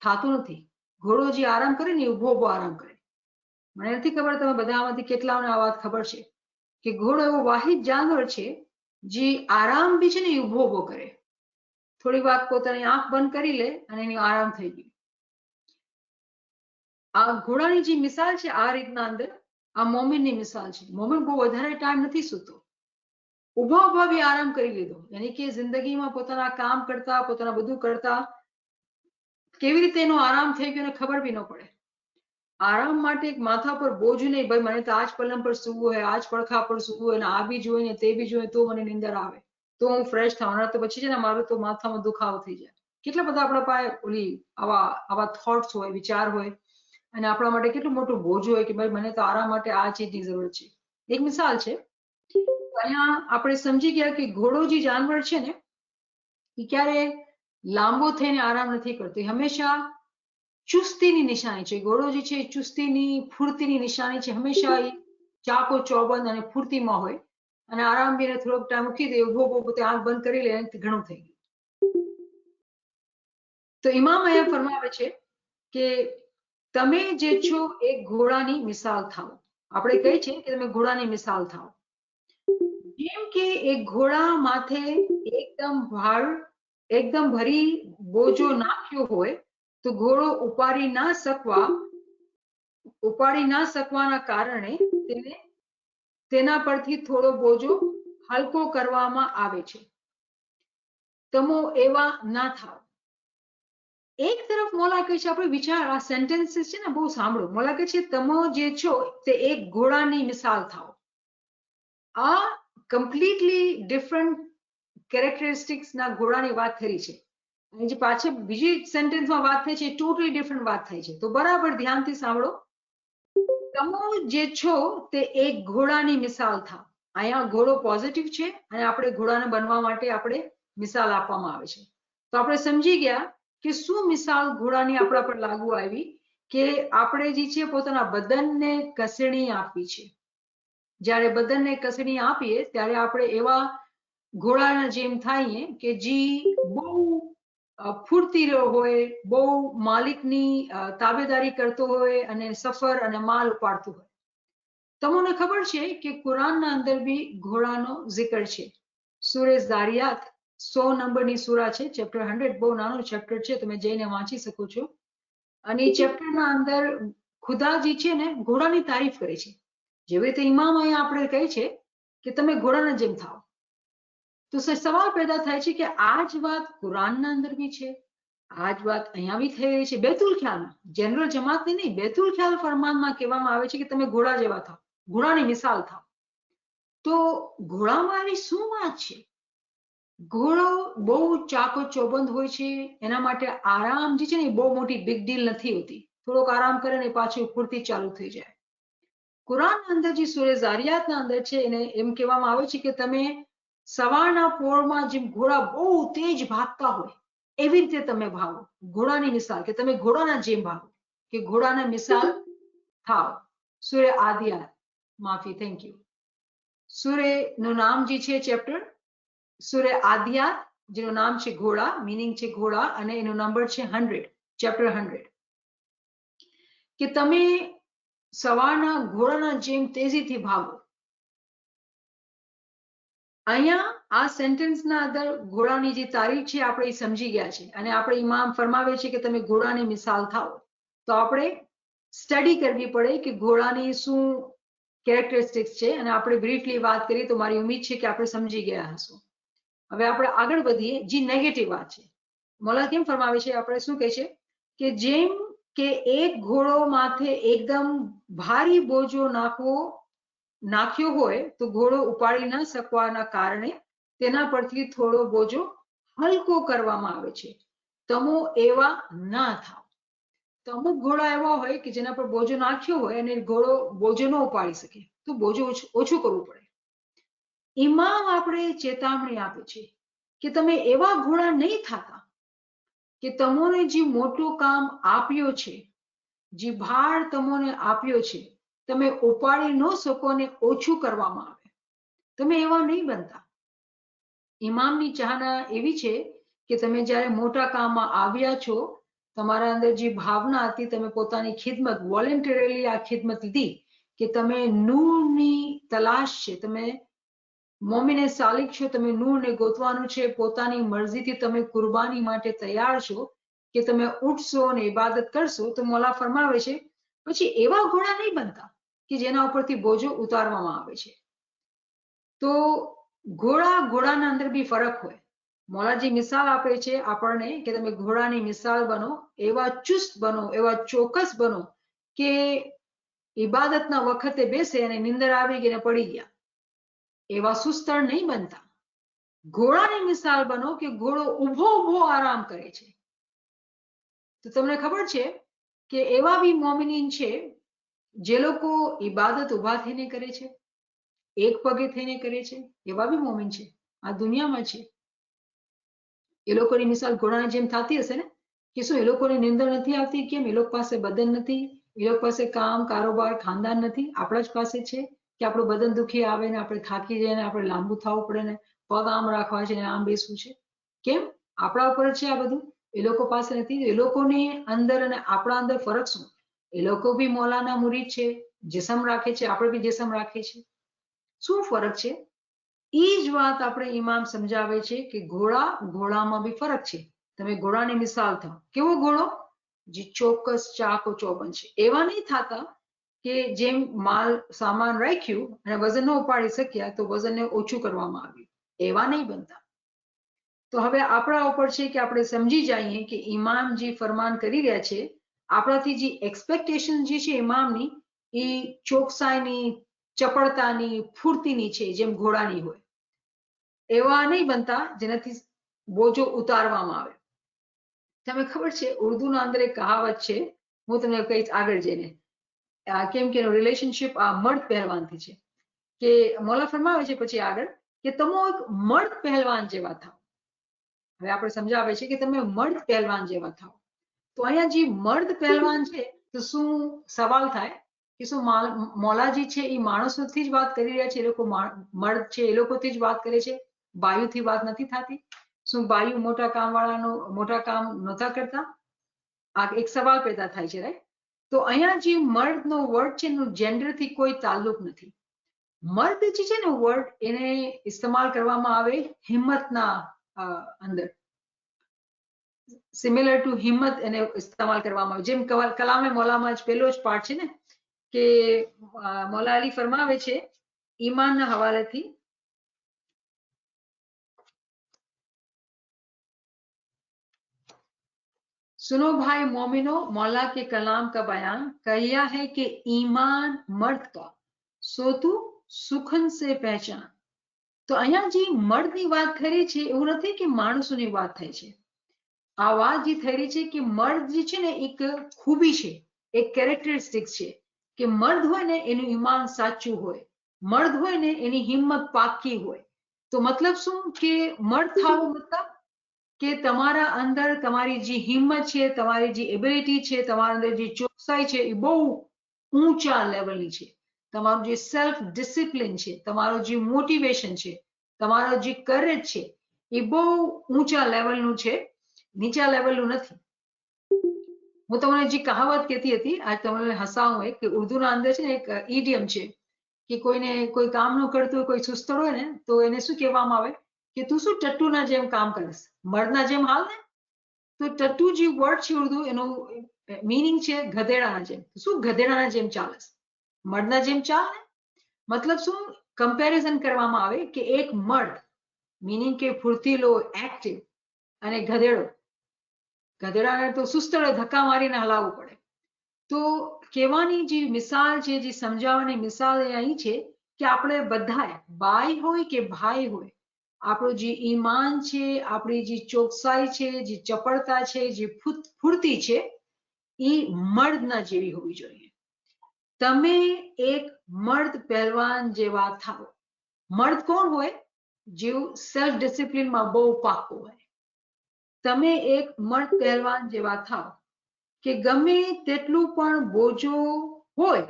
S2: થતો નથી. ઘોડો જે આરામ કરે ને એ ઉભો ઉભો આરામ કરે. મને નથી ખબર તમે બધામાંથી કેટલાને આ વાત ખબર છે કે ઘોડો એવો વાહિદ જાનવર છે જે આરામ બી છે ને એ ઉભો ઉભો કરે. થોડી વાર પોતાની આંખ બંધ કરી લે અને એની આરામ થઈ ગઈ. આ ઘોડાની જે મિસાલ છે આ રીતના અંદર આ મોમિનની મિસાલ છે. મોમિન બહુ વધારે ટાઈમ નથી સૂતો, ઉભા ઉભા બી આરામ કરી લીધો, યાની કે જિંદગીમાં પોતાના કામ કરતા, પોતાના બધું કરતા કેવી રીતે એનો આરામ થઈ ગયો એને ખબર બી ન પડે. આરામ માટે એક માથા પર બોજ નહીં, ભાઈ મને તો આજ પલંગ પર સૂવું હોય, આજ પડખા પર સૂવું હોય, ને આ બી જોઈએ ને તે બી જોઈએ તો મને નીંદર આવે, તો હું ફ્રેશ થવાના, તો પછી છે ને મારું તો માથામાં દુખાવો થઈ જાય. કેટલા બધા આપણા પાસે ઓલી આવા થોટ્સ હોય, વિચાર હોય, અને આપણા માટે કેટલું મોટું બોજ હોય કે ભાઈ મને તો આરામ માટે આ ચીજની જરૂર છે. એક મિસાલ છે. અહીંયા આપણે સમજી ગયા કે ઘોડો જે જાનવર છે ને એ ક્યારે લાંબો થઈને આરામ નથી કરતો, હંમેશા ચુસ્તીની નિશાની છે. ઘોડો જે છે ચુસ્તીની, ફૂર્તીની નિશાની છે. હંમેશા એ ચાકો ચોબંધ અને ફૂર્તીમાં હોય, અને આરામ બી થોડોક ટાઈમ મૂકી દે, ઉભો પોતે આંખ બંધ કરી લે, ઘણું થઈ ગયું. તો ઇમામ અહીંયા ફરમાવે છે કે તમે જે છો એક ઘોડાની મિસાલ થાઓ. આપણે કહીએ છીએ કે તમે ઘોડાની મિસાલ થાઓ. જેમ કે એક ઘોડા માથે એકદમ ભાર, એકદમ ભરી બોજો નાખ્યો હોય, તો ઘોડો ઉપાડી ના શકવાના કારણે તેના પરથી થોડો બોજો હલકો કરવામાં આવે છે. તમો એવા ના થાવ. એક તરફ મોલા કહે છે, આપણે વિચાર આ સેન્ટેન્સીસ છે ને બહુ સાંભળો. મોલા કહે છે તમો જે છો તે એક ઘોડાની મિસાલ થાઓ. આ કમ્પ્લીટલી ડિફરન્ટ કેરેક્ટરિસ્ટિક્સ ના ઘોડાની વાત કરી છે, અને જે પાછળ બીજી સેન્ટેન્સમાં વાત થઈ છે ટોટલી ડિફરન્ટ વાત થઈ છે. તો બરાબર ધ્યાનથી સાંભળો. તમો જે છો તે એક ઘોડાની મિસાલ થાવ. અહીંયા ઘોડો પોઝિટિવ છે અને આપણે ઘોડાને બનવા માટે આપણે મિસાલ આપવામાં આવે છે. તો આપણે સમજી ગયા કે શું મિસાલ ઘોડાની આપણા પર લાગુ આવી, કે આપણે જે છે પોતાના બદનને કસણી આપી છે. જ્યારે બદનને કસણી આપીએ ત્યારે આપણે એવા ઘોડાના જેમ થઈએ કે જે બહુ ફૂર્તીલો હોય, બહુ માલિકની તાબેદારી કરતો હોય અને સફર અને માલ ઉપાડતો હોય. તમને ખબર છે કે કુરાનના અંદર બી ઘોડાનો જિકર છે. સૂરે ઝારિયાત 100 નંબરની સૂરા છે, ચેપ્ટર 100. બહુ નાનું ચેપ્ટર છે, તમે જઈને વાંચી શકો છો. અને એ ચેપ્ટરના અંદર ખુદાજી છે ને ઘોડાની તારીફ કરે છે. જેવી રીતે ઇમામ અહીંયા આપણે કહે છે કે તમે ઘોડાના જેમ થાઓ. તો સવાલ પેદા થાય છે કે આ જ વાત કુરાનના અંદર બી છે, આ જ વાત અહીંયા બી થઈ રહી છે. બેતુલ ખ્યાલમાં, જનરલ જમાતની નહીં, બેતુલ ખ્યાલ ફરમાનમાં કહેવામાં આવે છે કે તમે ઘોડા જેવા થાઓ, ઘોડાની મિસાલ થાઓ. તો ઘોડામાં આવી શું વાત છે? ઘોડો બહુ ચાકો ચોબંધ હોય છે, એના માટે આરામ જે છે ને બહુ મોટી બિગ ડીલ નથી હોતી. થોડોક આરામ કરે ને પાછું ફૂર્તી ચાલુ થઈ જાય. કુરાનના અંદર જે સૂરે ઝારિયાતના અંદર છે એને એમ કહેવામાં આવે છે કે તમે સવારના પોરમાં જેમ ઘોડા બહુ તેજ ભાગતા હોય એવી રીતે તમે ભાગો. ઘોડાની મિસાલ, કે તમે ઘોડાના જેમ ભાગો, કે ઘોડાના મિસાલ થાવ. સૂરે આદિયાત, માફી, થેન્ક યુ. સૂરે નું નામ જે છે ચેપ્ટર સૂરે આદિયાત, જેનું નામ છે ઘોડા, મીનિંગ છે ઘોડા, અને એનો નંબર છે 100, ચેપ્ટર 100. કે તમે સવારના ઘોડાના જેમ તેજીથી ભાગો. અહીંયા આ સેન્ટેન્સના અંદર ઘોડાની જે તારીફ છે આપણે સમજી ગયા છે, અને આપણે ઇમામ ફરમાવે છે કે તમે ઘોડાની મિસાલ થાઓ. તો આપણે સ્ટડી કરવી પડે કે ઘોડાની શું કેરેક્ટરિસ્ટિક્સ છે, અને આપણે બ્રીફલી વાત કરીએ તો મારી ઉમ્મીદ છે કે આપણે સમજી ગયા હશું. હવે આપણે આગળ વધીએ. જે નેગેટિવ વાત છે, મોલા કેમ ફરમાવે છે, આપણે શું કહે છે કે જેમ કે એક ઘોડો માથે એકદમ ભારી બોજો નાખ્યો હોય તો ઘોડો ઉપાડી ન શકવાના કારણે તેના પરથી થોડો બોજો હલકો કરવામાં આવે છે. તમો એવા ના થાવ. તો અમુક ઘોડા એવા હોય કે જેના પર બોજો નાખ્યો હોય અને ઘોડો બોજો ન ઉપાડી શકે, તો બોજો ઓછું કરવું પડે. ઇમામ આપણે ચેતવણી આપે છે કે તમે એવા ઘોડા નહીં થતા કે તમોને જે મોટું કામ આપ્યો છે, જે ભાર તમોને આપ્યો છે, તમે ઉપાડી ન શકો ને ઓછું કરવામાં આવે, તમે એવા નહીં બનતા. ઇમામની ચાહના એવી છે કે તમે જ્યારે મોટા કામમાં આવ્યા છો, તમારા અંદર જે ભાવના હતી, તમે પોતાની ખિદમત વોલેન્ટરીલી આ ખિદમત લીધી કે તમે નૂરની તલાશ છે, તમે મોમીને સાલિક છો, તમે નૂરને ગોતવાનું છે, પોતાની મરજીથી તમે કુરબાની માટે તૈયાર છો કે તમે ઉઠશો અને ઇબાદત કરશો. તો મોલા ફરમાવે છે પછી એવા ઘોડા નહીં બનતા કે જેના ઉપરથી બોજો ઉતારવામાં આવે છે. તો ઘોડાના અંદર બી ફરક હોય. મોલાજી મિસાલ આપે છે આપણને કે તમે ઘોડાની મિસાલ બનો, એવા ચુસ્ત બનો, એવા ચોક્કસ બનો કે ઇબાદતના વખતે બેસે અને નિંદર આવી ગઈ ને પડી ગયા, એવા સુસ્તર નહીં બનતા. ઘોડાની મિસાલ બનો કે ઘોડો ઊભો આરામ કરે છે. તો તમને ખબર છે કે એવા બી મોમિનીન છે જે લોકો ઇબાદત ઉભા થઈને કરે છે, એક પગે થઈને કરે છે, એવા બી મોમિન છે આ દુનિયામાં છે. એ લોકોની મિસાલ ઘોડાની જેમ થતી હશે ને, કે શું એ લોકોને નિંદર નથી આવતી? કેમ? એ લોકો પાસે બદન નથી, એ લોકો પાસે કામ કારોબાર ખાનદાન નથી. આપણા જ પાસે છે કે આપણું બદન દુખી આવે ને આપણે થાકી જાય ને આપણે લાંબુ થવું પડે ને પગ આમ રાખવા છે ને આમ બેસવું છે. કેમ? આપણા ઉપર છે આ બધું. એ લોકો પાસે નથી. એ લોકોની અંદર અને આપણા અંદર ફરક શું? એ લોકો બી મોલાના મુરીદ છે, જિસમ રાખે છે, આપણે બી જિસમ રાખીએ છીએ. શું ફરક છે? એ જ વાત આપણે ઇમામ સમજાવે છે કે ઘોડામાં બી ફરક છે. તમે ઘોડાની મિસાલ થાવ. કેવો ઘોડો? જે ચોક્કસ ચાકો ચોબન છે. એવા નહીં થતા કે જેમ માલ સામાન રાખ્યું અને વજન ન ઉપાડી શક્યા તો વજનને ઓછું કરવામાં આવ્યું, એવા નહીં બનતા. તો હવે આપણા ઉપર છે કે આપણે સમજી જઈએ કે ઇમામ જે ફરમાન કરી રહ્યા છે, આપણાથી જે એક્સપેક્ટેશન જે છે ઇમામની, એ ચોકસાઈની, ચપળતાની, ફૂર્તીની છે, જેમ ઘોડાની હોય. એવા નહીં બનતા જેનાથી બોજો ઉતારવામાં આવે. તમને ખબર છે ઉર્દુના અંદર એક કહાવત છે, હું તમને કહીશ આગળ જઈને, કેમ કે રિલેશનશિપ આ મર્દ પહેલવાનથી છે. કે મોલા ફરમાવે છે પછી આગળ કે તમે એક મર્દ પહેલવાન જેવા થાવ. હવે આપણે સમજાવે છે કે તમે મર્દ પહેલવાન જેવા થાવ. તો અહીંયા જે મર્દ પહેલવાન છે, તો શું સવાલ થાય કે શું મોલાજી છે એ માણસોથી જ વાત કરી રહ્યા છે? એ લોકો મર્દ છે એ લોકોથી જ વાત કરે છે, બાયુથી વાત નથી થતી? શું બાયુ મોટા કામ વાળાનું મોટા કામ નહોતા કરતા? આ એક સવાલ પેદા થાય છે, રાઈટ? તો અહીંયા જે મર્દનો વર્ડ છે એનું જેન્ડરથી કોઈ તાલ્લુક નથી. મર્દ જે છે ને વર્ડ, એને ઇસ્તેમાલ કરવામાં આવે હિંમતના અંદર, સિમિલર ટુ હિંમત એને ઇસ્તેમાલ કરવામાં આવે. જેમ કલામે મોલામાં જ પેલો જ પાર્ટ છે ને કે મોલા અલી ફરમાવે છે ઈમાનના હવાલેથી, सुनो भाई मोमिनो, मौला के कलाम का बयान किया है कि ईमान मर्द का सो तू सुखन से पहचान. તો અહીંયા જે મર્દની વાત કરી છે એવું નથી કે માણસોની વાત થઈ છે. આ વાત જે થઈ રહી છે કે મર્દ જે છે ને એક ખૂબી છે, એક કેરેક્ટરિસ્ટિક છે કે મર્દ હોય ને એનું ઈમાન સાચું હોય, મર્દ હોય ને એની હિંમત પાકી હોય. તો મતલબ શું કે મર્દ થવું મતલબ કે તમારા અંદર તમારી જે હિંમત છે, તમારી જે એબિલિટી છે, તમારા અંદર જે ચોકસાઈ છે એ બહુ ઊંચા લેવલની છે. તમારું જે સેલ્ફ ડિસિપ્લિન છે, તમારું જે મોટિવેશન છે, તમારો જે કરેજ છે એ બહુ ઊંચા લેવલનું છે, નીચા લેવલનું નથી. હું તમને જે કહાવત કહેતી હતી, આજ તમને હસાવું એક, કે ઉર્દુના અંદર છે ને એક ઈડિયમ છે કે કોઈને કોઈ કામ ન કરતું હોય, કોઈ સુસ્તર હોય ને, તો એને શું કહેવામાં આવે કે તું શું ટટ્ટુના જેમ કામ કરીશ, મર્દના જેમ હાલ ને. તો ટટ્ટુ જે વર્ડ છે ઉર્દુ, એનો મીનિંગ છે ગધેડાના જેમ. શું ગધેડાના જેમ ચાલે? મર્દના જેમ ચાલે? મતલબ શું કમ્પેરિઝન કરવામાં આવે કે એક મર્દ મીનિંગ કે ફૂર્તીલો એક્ટિવ અને ગધેડાને તો સુસ્તળે ધક્કા મારીને હલાવવું પડે. તો કહેવાની જે મિસાલ છે, જે સમજાવવાની મિસાલ એ અહીં છે કે આપણે બધાએ બાઈ હોય કે ભાઈ હોય, આપણું જે ઈમાન છે, આપણી જે ચોકસાઈ છે, જે ચપળતા છે, જે ફૂર્તી છે, એ મર્દના જેવી હોવી જોઈએ. તમે એક મર્દ પહેલવાન જેવા થાઓ. મર્દ કોણ હોય? જેવું સેલ્ફ ડિસિપ્લિનમાં બહુ પાકું હોય. તમે એક મર્દ પહેલવાન જેવા થાઓ કે ગમે તેટલું પણ બોજો હોય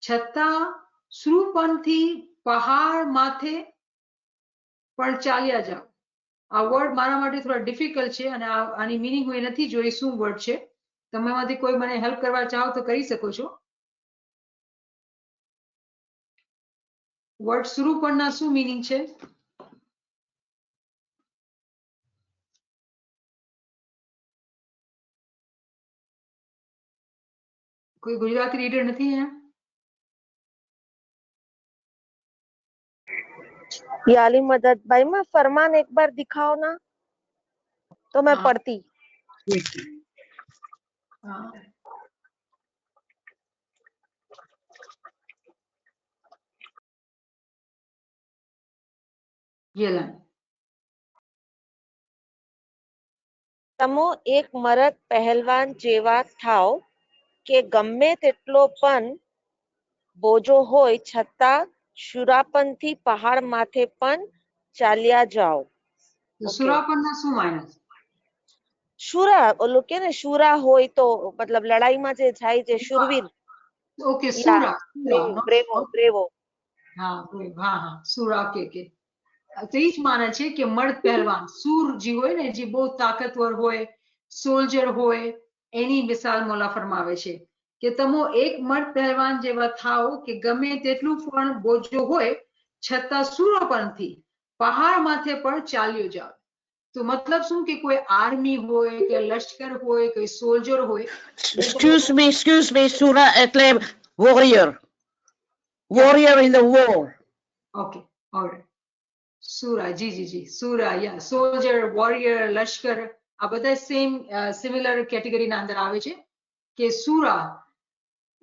S2: છતાં શૃપણથી પહાડ માથે પણ ચાલ્યા જાઓ. આ વર્ડ મારા માટે થોડા ડિફિકલ્ટ છે અને આની મિનિંગ હું નથી જોઈ શું વર્ડ છે. તમારામાંથી કોઈ મને હેલ્પ કરવા ચાહો તો કરી શકો છો. વર્ડ શૃપણના શું મિનિંગ છે? कोई गुजराती रीडर नहीं है?
S3: याली मदद भाई मैं फरमान एक बार दिखाओ ना तो मैं पढ़ती.
S2: ये लाइन
S3: तमो एक मरद पहलवान जेवा थाओ के गम्मे तेटलो पण बोजो होय छता शुरापनथी पहाड़ माथे पण चाल्या जाओ.
S2: तो सुरापन શું માને?
S3: શુરા ઓલો કે ને શુરા હોય તો મતલબ લડાઈમાં જે જાય જે શુરવીર.
S2: ઓકે સુરા
S3: બ્રેવો બ્રેવો.
S2: હા હા હા સુરા કે તો એ જ માને છે કે મર્દ પહેલવાન સૂર જે હોય ને, જે બહુ તાકાતવર હોય, સોલ્જર હોય, એની મિસાલ મોલા ફરમાવે છે કે તમે એક મર્દ પહેલવાન જેવા થાઓ કે ગમે તેટલું પણ બોજો હોય છતાં સુરાપનથી પહાડ માથે પણ ચાલ્યો જાઓ. તો મતલબ શું કે કોઈ આર્મી હોય કે લશ્કર હોય, કોઈ સોલ્જર હોય.
S4: Excuse me, Surah એટલે warrior. Warrior in the war.
S2: Okay, all right. Sura G Sura yeah soldier, warrior, લશ્કર આ બધા સેમ સિમિલર કેટેગરીના અંદર આવે છે કે સુરા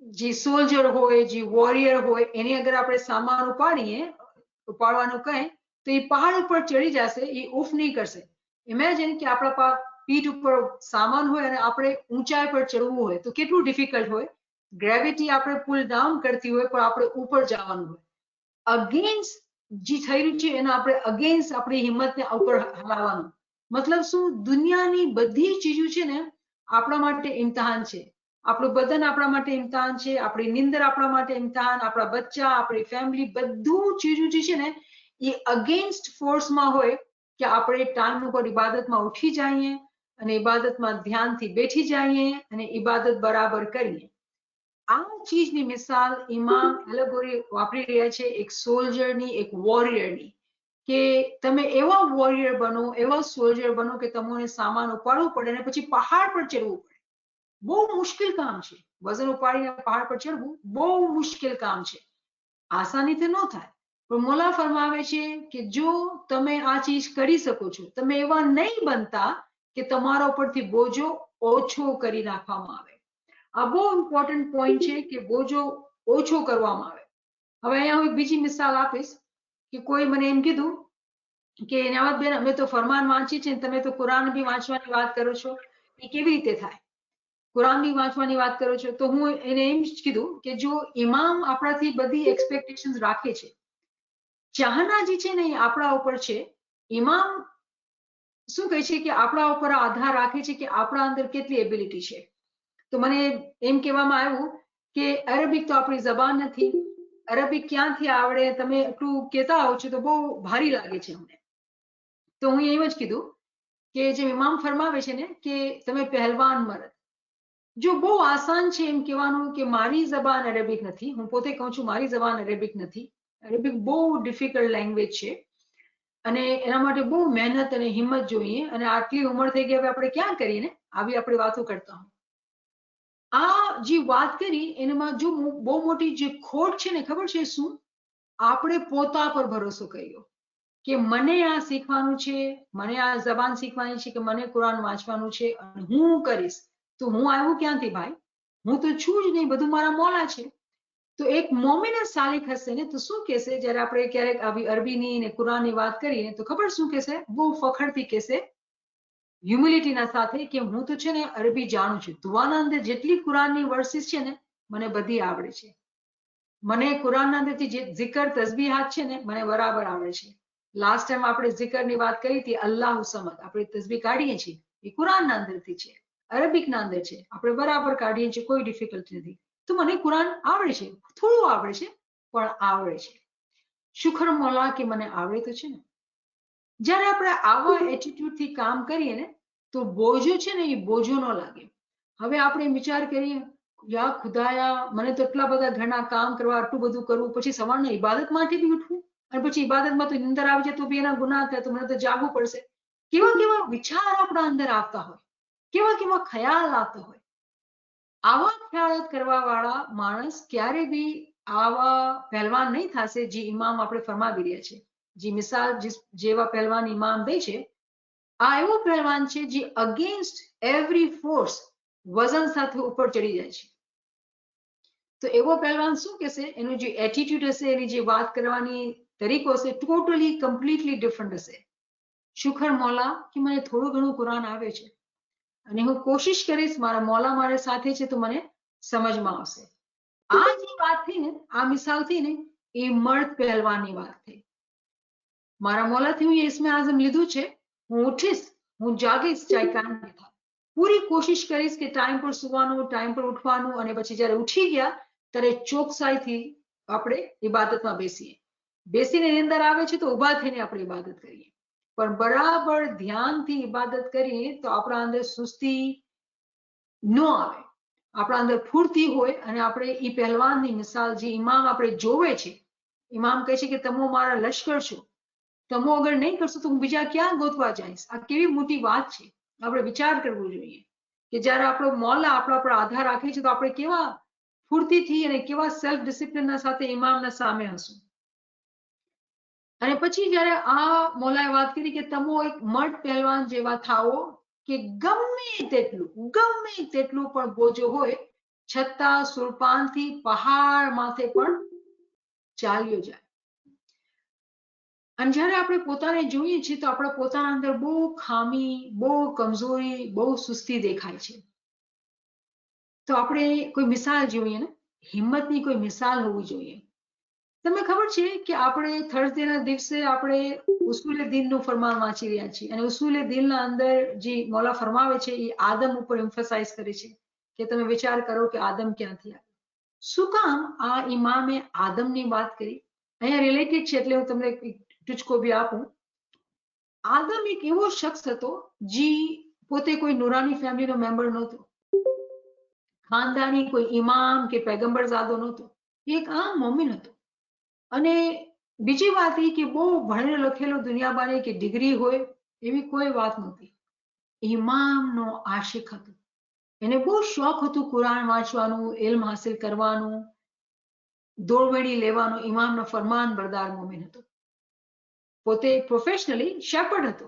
S2: જે સોલ્જર હોય, જે વોરિયર હોય, એની અગર આપણે સામાન ઉપાડવાનું કહે તો એ પહાડ ઉપર ચડી જશે, એ ઉફ નહીં કરશે. ઇમેજિન કે આપણા પીઠ ઉપર સામાન હોય અને આપણે ઊંચાઈ પર ચડવું હોય તો કેટલું ડિફિકલ્ટ હોય. ગ્રેવિટી આપણે પુલ ડાઉન કરતી હોય પણ આપણે ઉપર જવાનું હોય. અગેન્સ્ટ જે થઈ રહ્યું છે એના આપણે અગેન્સ્ટ આપણી હિંમતને ઉપર હલાવવાનું. મતલબ શું? દુનિયાની બધી ચીજો છે ને આપણા માટે ઇમ્તિહાન છે. આપણું બદન આપણા માટે ઇમ્તિહાન છે, આપણી નિંદર આપણા માટે ઇમ્તિહાન, આપણા બચ્ચા, આપણી ફેમિલી, બધું ચીજો જે છે ને એ અગેન્સ્ટ ફોર્સમાં હોય કે આપણે ટાઈમ ઉપર ઇબાદતમાં ઉઠી જઈએ અને ઇબાદતમાં ધ્યાનથી બેઠી જઈએ અને ઇબાદત બરાબર કરીએ. આ ચીજની મિસાલ ઇમામ એલેગોરી વાપરી રહ્યા છે એક સોલ્જરની, એક વોરિયરની, કે તમે એવા વોરિયર બનો, એવા સોલ્જર બનો કે તમને સામાન ઉપાડવું પડે અને પછી પહાડ પર ચડવું પડે. બહુ મુશ્કેલ કામ છે. વજન ઉપાડીને પહાડ પર ચડવું બહુ મુશ્કેલ કામ છે. આસાનીથી ન થાય. પણ મોલા ફરમાવે છે કે જો તમે આ ચીજ કરી શકો છો, તમે એવા નહીં બનતા કે તમારા ઉપરથી બોજો ઓછો કરી નાખવામાં આવે. આ બહુ ઇમ્પોર્ટન્ટ પોઈન્ટ છે કે બોજો ઓછો કરવામાં આવે. હવે અહીંયા હું બીજી મિસાલ આપીશ કે કોઈ મને એમ કીધું કે નવાબેન અમે તો ફરમાન વાંચીએ છીએ, તમે તો કુરાન બી વાંચવાની વાત કરો છો, એ કેવી રીતે થાય? કુરાન બી વાંચવાની વાત કરો છો. તો હું એને એમ જ કીધું કે જો ઇમામ આપણાથી બધી એક્સપેક્ટેશન રાખે છે, ચાહના જે છે ને એ આપણા ઉપર છે. ઇમામ શું કહે છે કે આપણા ઉપર આધાર રાખે છે કે આપણા અંદર કેટલી એબિલિટી છે. તો મને એમ કહેવામાં આવ્યું કે અરેબિક તો આપણી જબાન નથી, અરેબિક ક્યાંથી આવડે? તમે એટલું કહેતા આવો છો તો બહુ ભારી લાગે છે અમને. તો હું એમ જ કીધું કે જે ઇમામ ફરમાવે છે ને કે તમે પહેલવાન મર્દ, જો બહુ આસાન છે એમ કહેવાનું કે મારી જબાન અરેબિક નથી. હું પોતે કહું છું મારી જબાન અરેબિક નથી. અરેબિક બહુ ડિફિકલ્ટ લેંગ્વેજ છે અને એના માટે બહુ મહેનત અને હિંમત જોઈએ. અને આટલી ઉંમર થઈ ગઈ, હવે આપણે ક્યાં કરીએ ને આવી આપણે વાતો કરતા હોય. આ જે વાત કરી એનામાં જો બહુ મોટી જે ખોટ છે ને ખબર છે શું? આપણે પોતા પર ભરોસો કર્યો કે મને આ શીખવાનું છે, મને આ જબાન શીખવાની છે, કે મને કુરાન વાંચવાનું છે અને હું કરીશ. તો હું આવ્યું ક્યાંથી ભાઈ? હું તો છું જ નહીં, બધું મારા મોલા છે. તો એક મોમિન સાલિક હશે ને તો શું કહેશે? જ્યારે આપણે ક્યારેક આવી અરબીની ને કુરાનની વાત કરીએ તો ખબર શું કહેશે? બહુ ફખરથી કહેશે, હ્યુમિલિટીના સાથે, કે હું તો છે ને અરબી જાણું છું. દુઆના અંદર જેટલી કુરાનની વર્સિસ છે ને મને બધી આવડે છે. મને કુરાનના અંદરથી જે zikr તસ્બીહાત છે ને મને બરાબર આવડે છે. લાસ્ટ ટાઈમ આપણે zikરની વાત કરી હતી, અલ્લાહુ સમદ, આપણે તસ્બીહ કાઢીએ છીએ એ કુરાનના અંદરથી છે, અરબિકના અંદર છે, આપણે બરાબર કાઢીએ છીએ, કોઈ ડિફિકલ્ટી નથી. તો મને કુરાન આવડે છે, થોડું આવડે છે પણ આવડે છે. શુક્ર મોલા કે મને આવડે તો છે ને. જ્યારે આપણે આવા એટીટ્યુડથી કામ કરીએ ને તો બોજો છે ને એ બોજો ન લાગે. હવે આપણે વિચાર કરીએ, યા ખુદાયા, મને તો એટલા બધા ઘણા કામ કરવા, આટલું બધું કરવું, પછી સવારના ઇબાદત માટે બી ઉઠવું, અને પછી ઇબાદતમાં તો નિંદર આવી જાય તો બી એના ગુનાહ થાય, તો મને તો જાગવું પડશે. કેવા કેવા વિચાર આપણા અંદર આવતા હોય, કેવા કેવા ખ્યાલ આવતા હોય. આવા ખ્યાલ કરવા વાળા માણસ ક્યારે બી આવા પહેલવાન નહીં થશે જે ઇમામ આપણે ફરમાવી રહ્યા છે. જે મિસાલ જેવા પહેલવાન ઇમામ દે છે, આ એવો પહેલવાન છે જે અગેન્સ્ટ એવરી ફોર્સ વજન સાથે ઉપર ચડી જાય છે. તો એવો પહેલવાન શું કહેશે? એનું જે એટીટ્યુડ હશે, એની જે વાત કરવાની તરીકો હશે, ટોટલી કમ્પ્લીટલી ડિફરન્ટ હશે. શુક્ર મોલા કે મને થોડું ઘણું કુરાન આવે છે અને હું કોશિશ કરીશ, મારા મોલા મારી સાથે છે તો મને સમજમાં આવશે. આ જે વાત થઈ ને, આ મિસાલ થઈ ને, એ મર્દ પહેલવાનની વાત થઈ. મારા મોલાથી હું ઇસ્મે આઝમ લીધું છે, હું ઉઠીશ, હું જાગીશ, ચાહે કાંઈ બી થાય. પૂરી કોશિશ કરીશ કે ટાઈમ પર સુવાનું, ટાઈમ પર ઉઠવાનું, અને પછી જ્યારે ઉઠી ગયા ત્યારે ચોકસાઈથી આપણે ઇબાદતમાં બેસીએ. બેસીને નિંદર આવે છે તો ઊભા થઈને આપણે ઇબાદત કરીએ. પણ બરાબર ધ્યાનથી ઇબાદત કરીએ તો આપણા અંદર સુસ્તી ન આવે, આપણા અંદર ફૂર્તિ હોય, અને આપણે એ પહેલવાનની મિસાલ જે ઇમામ આપણે જોવે છે, ઇમામ કહે છે કે તમે મારા લશ્કર છો, તમે અગર નહીં કરશો તો હું બીજા ક્યાં ગોતવા જઈશ. આ કેવી મોટી વાત છે. આપણે વિચાર કરવો જોઈએ કે જ્યારે આપણો મોલા આપણા પર આધાર રાખે છે તો આપણે કેવા ફૂર્તિથી અને કેવા સેલ્ફ ડિસિપ્લિનના સાથે ઇમામના સામે હશું. અને પછી જ્યારે આ મોલાએ વાત કરી કે તમે એક મર્દ પહેલવાન જેવા થાઓ કે ગમે તેટલું પણ બોજો હોય છતાં સુરપાનથી પહાડ માથે પણ ચાલ્યો જાય. અને જ્યારે આપણે પોતાને જોઈએ છીએ તો આપણા પોતાના અંદર બહુ ખામી, બહુ કમજોરી, બહુ સુસ્તી દેખાય છે. તો આપણે કોઈ મિસાલ જોઈએ ને, હિંમતની કોઈ મિસાલ હોવી જોઈએ. તમને ખબર છે કે આપણે થર્સડેના દિવસે આપણે ઉસૂલે દીનનું ફરમાન વાંચી રહ્યા છીએ, અને ઉસૂલે દીનના અંદર જે મૌલા ફરમાવે છે એ આદમ ઉપર એમ્ફસાઇઝ કરે છે કે તમે વિચાર કરો કે આદમ ક્યાંથી આવ્યો. શું કામ આ ઇમામે આદમની વાત કરી? અહીંયા રિલેટેડ છે એટલે હું તમને ટૂચકો બી આપું. આદમ એક એવો શખ્સ હતો જે પોતે કોઈ નુરાની ફેમિલીનો મેમ્બર નહોતો, ખાનદાની કોઈ ઇમામ કે પૈગંબર ઝાદો નહોતો, એક આમ મોમિન હતો. અને બીજી વાત એ કે બહુ ભણેલો લખેલો દુનિયાબાની કે ડિગ્રી હોય એવી કોઈ વાત નહોતી. ઇમામનો આશિક હતો. એને બહુ શોખ હતું કુરાન વાંચવાનું, ઇલ્મ હાસિલ કરવાનું, દોરવેડી લેવાનો. ઇમામનો ફરમાન બરદાર મોમિન હતો. પોતે પ્રોફેશનલી શેપર્ડ હતો,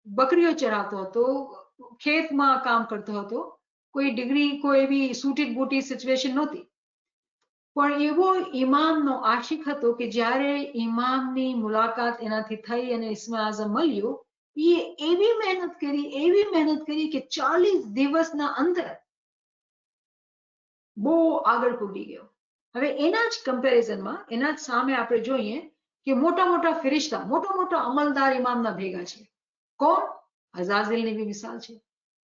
S2: બકરીઓ ચરાવતો હતો, ખેતમાં કામ કરતો હતો. કોઈ ડિગ્રી, કોઈ એવી સૂટેડ બૂટી સિચ્યુએશન નહોતી. પણ એવો ઇમામનો આશિક હતો કે જ્યારે ઇમામની મુલાકાત એનાથી થઈ અને ઇસ્મે આઝમ મળ્યો, એ એવી મહેનત કરી કે 40 દિવસના અંદર બહુ આગળ કૂદી ગયો. હવે એના જ કમ્પેરિઝનમાં, એના જ સામે આપણે જોઈએ કે મોટા મોટા ફિરિશ્તા, મોટા મોટા અમલદાર ઇમામના ભેગા છે. કોણ? અઝાઝિલની બી મિસાલ છે.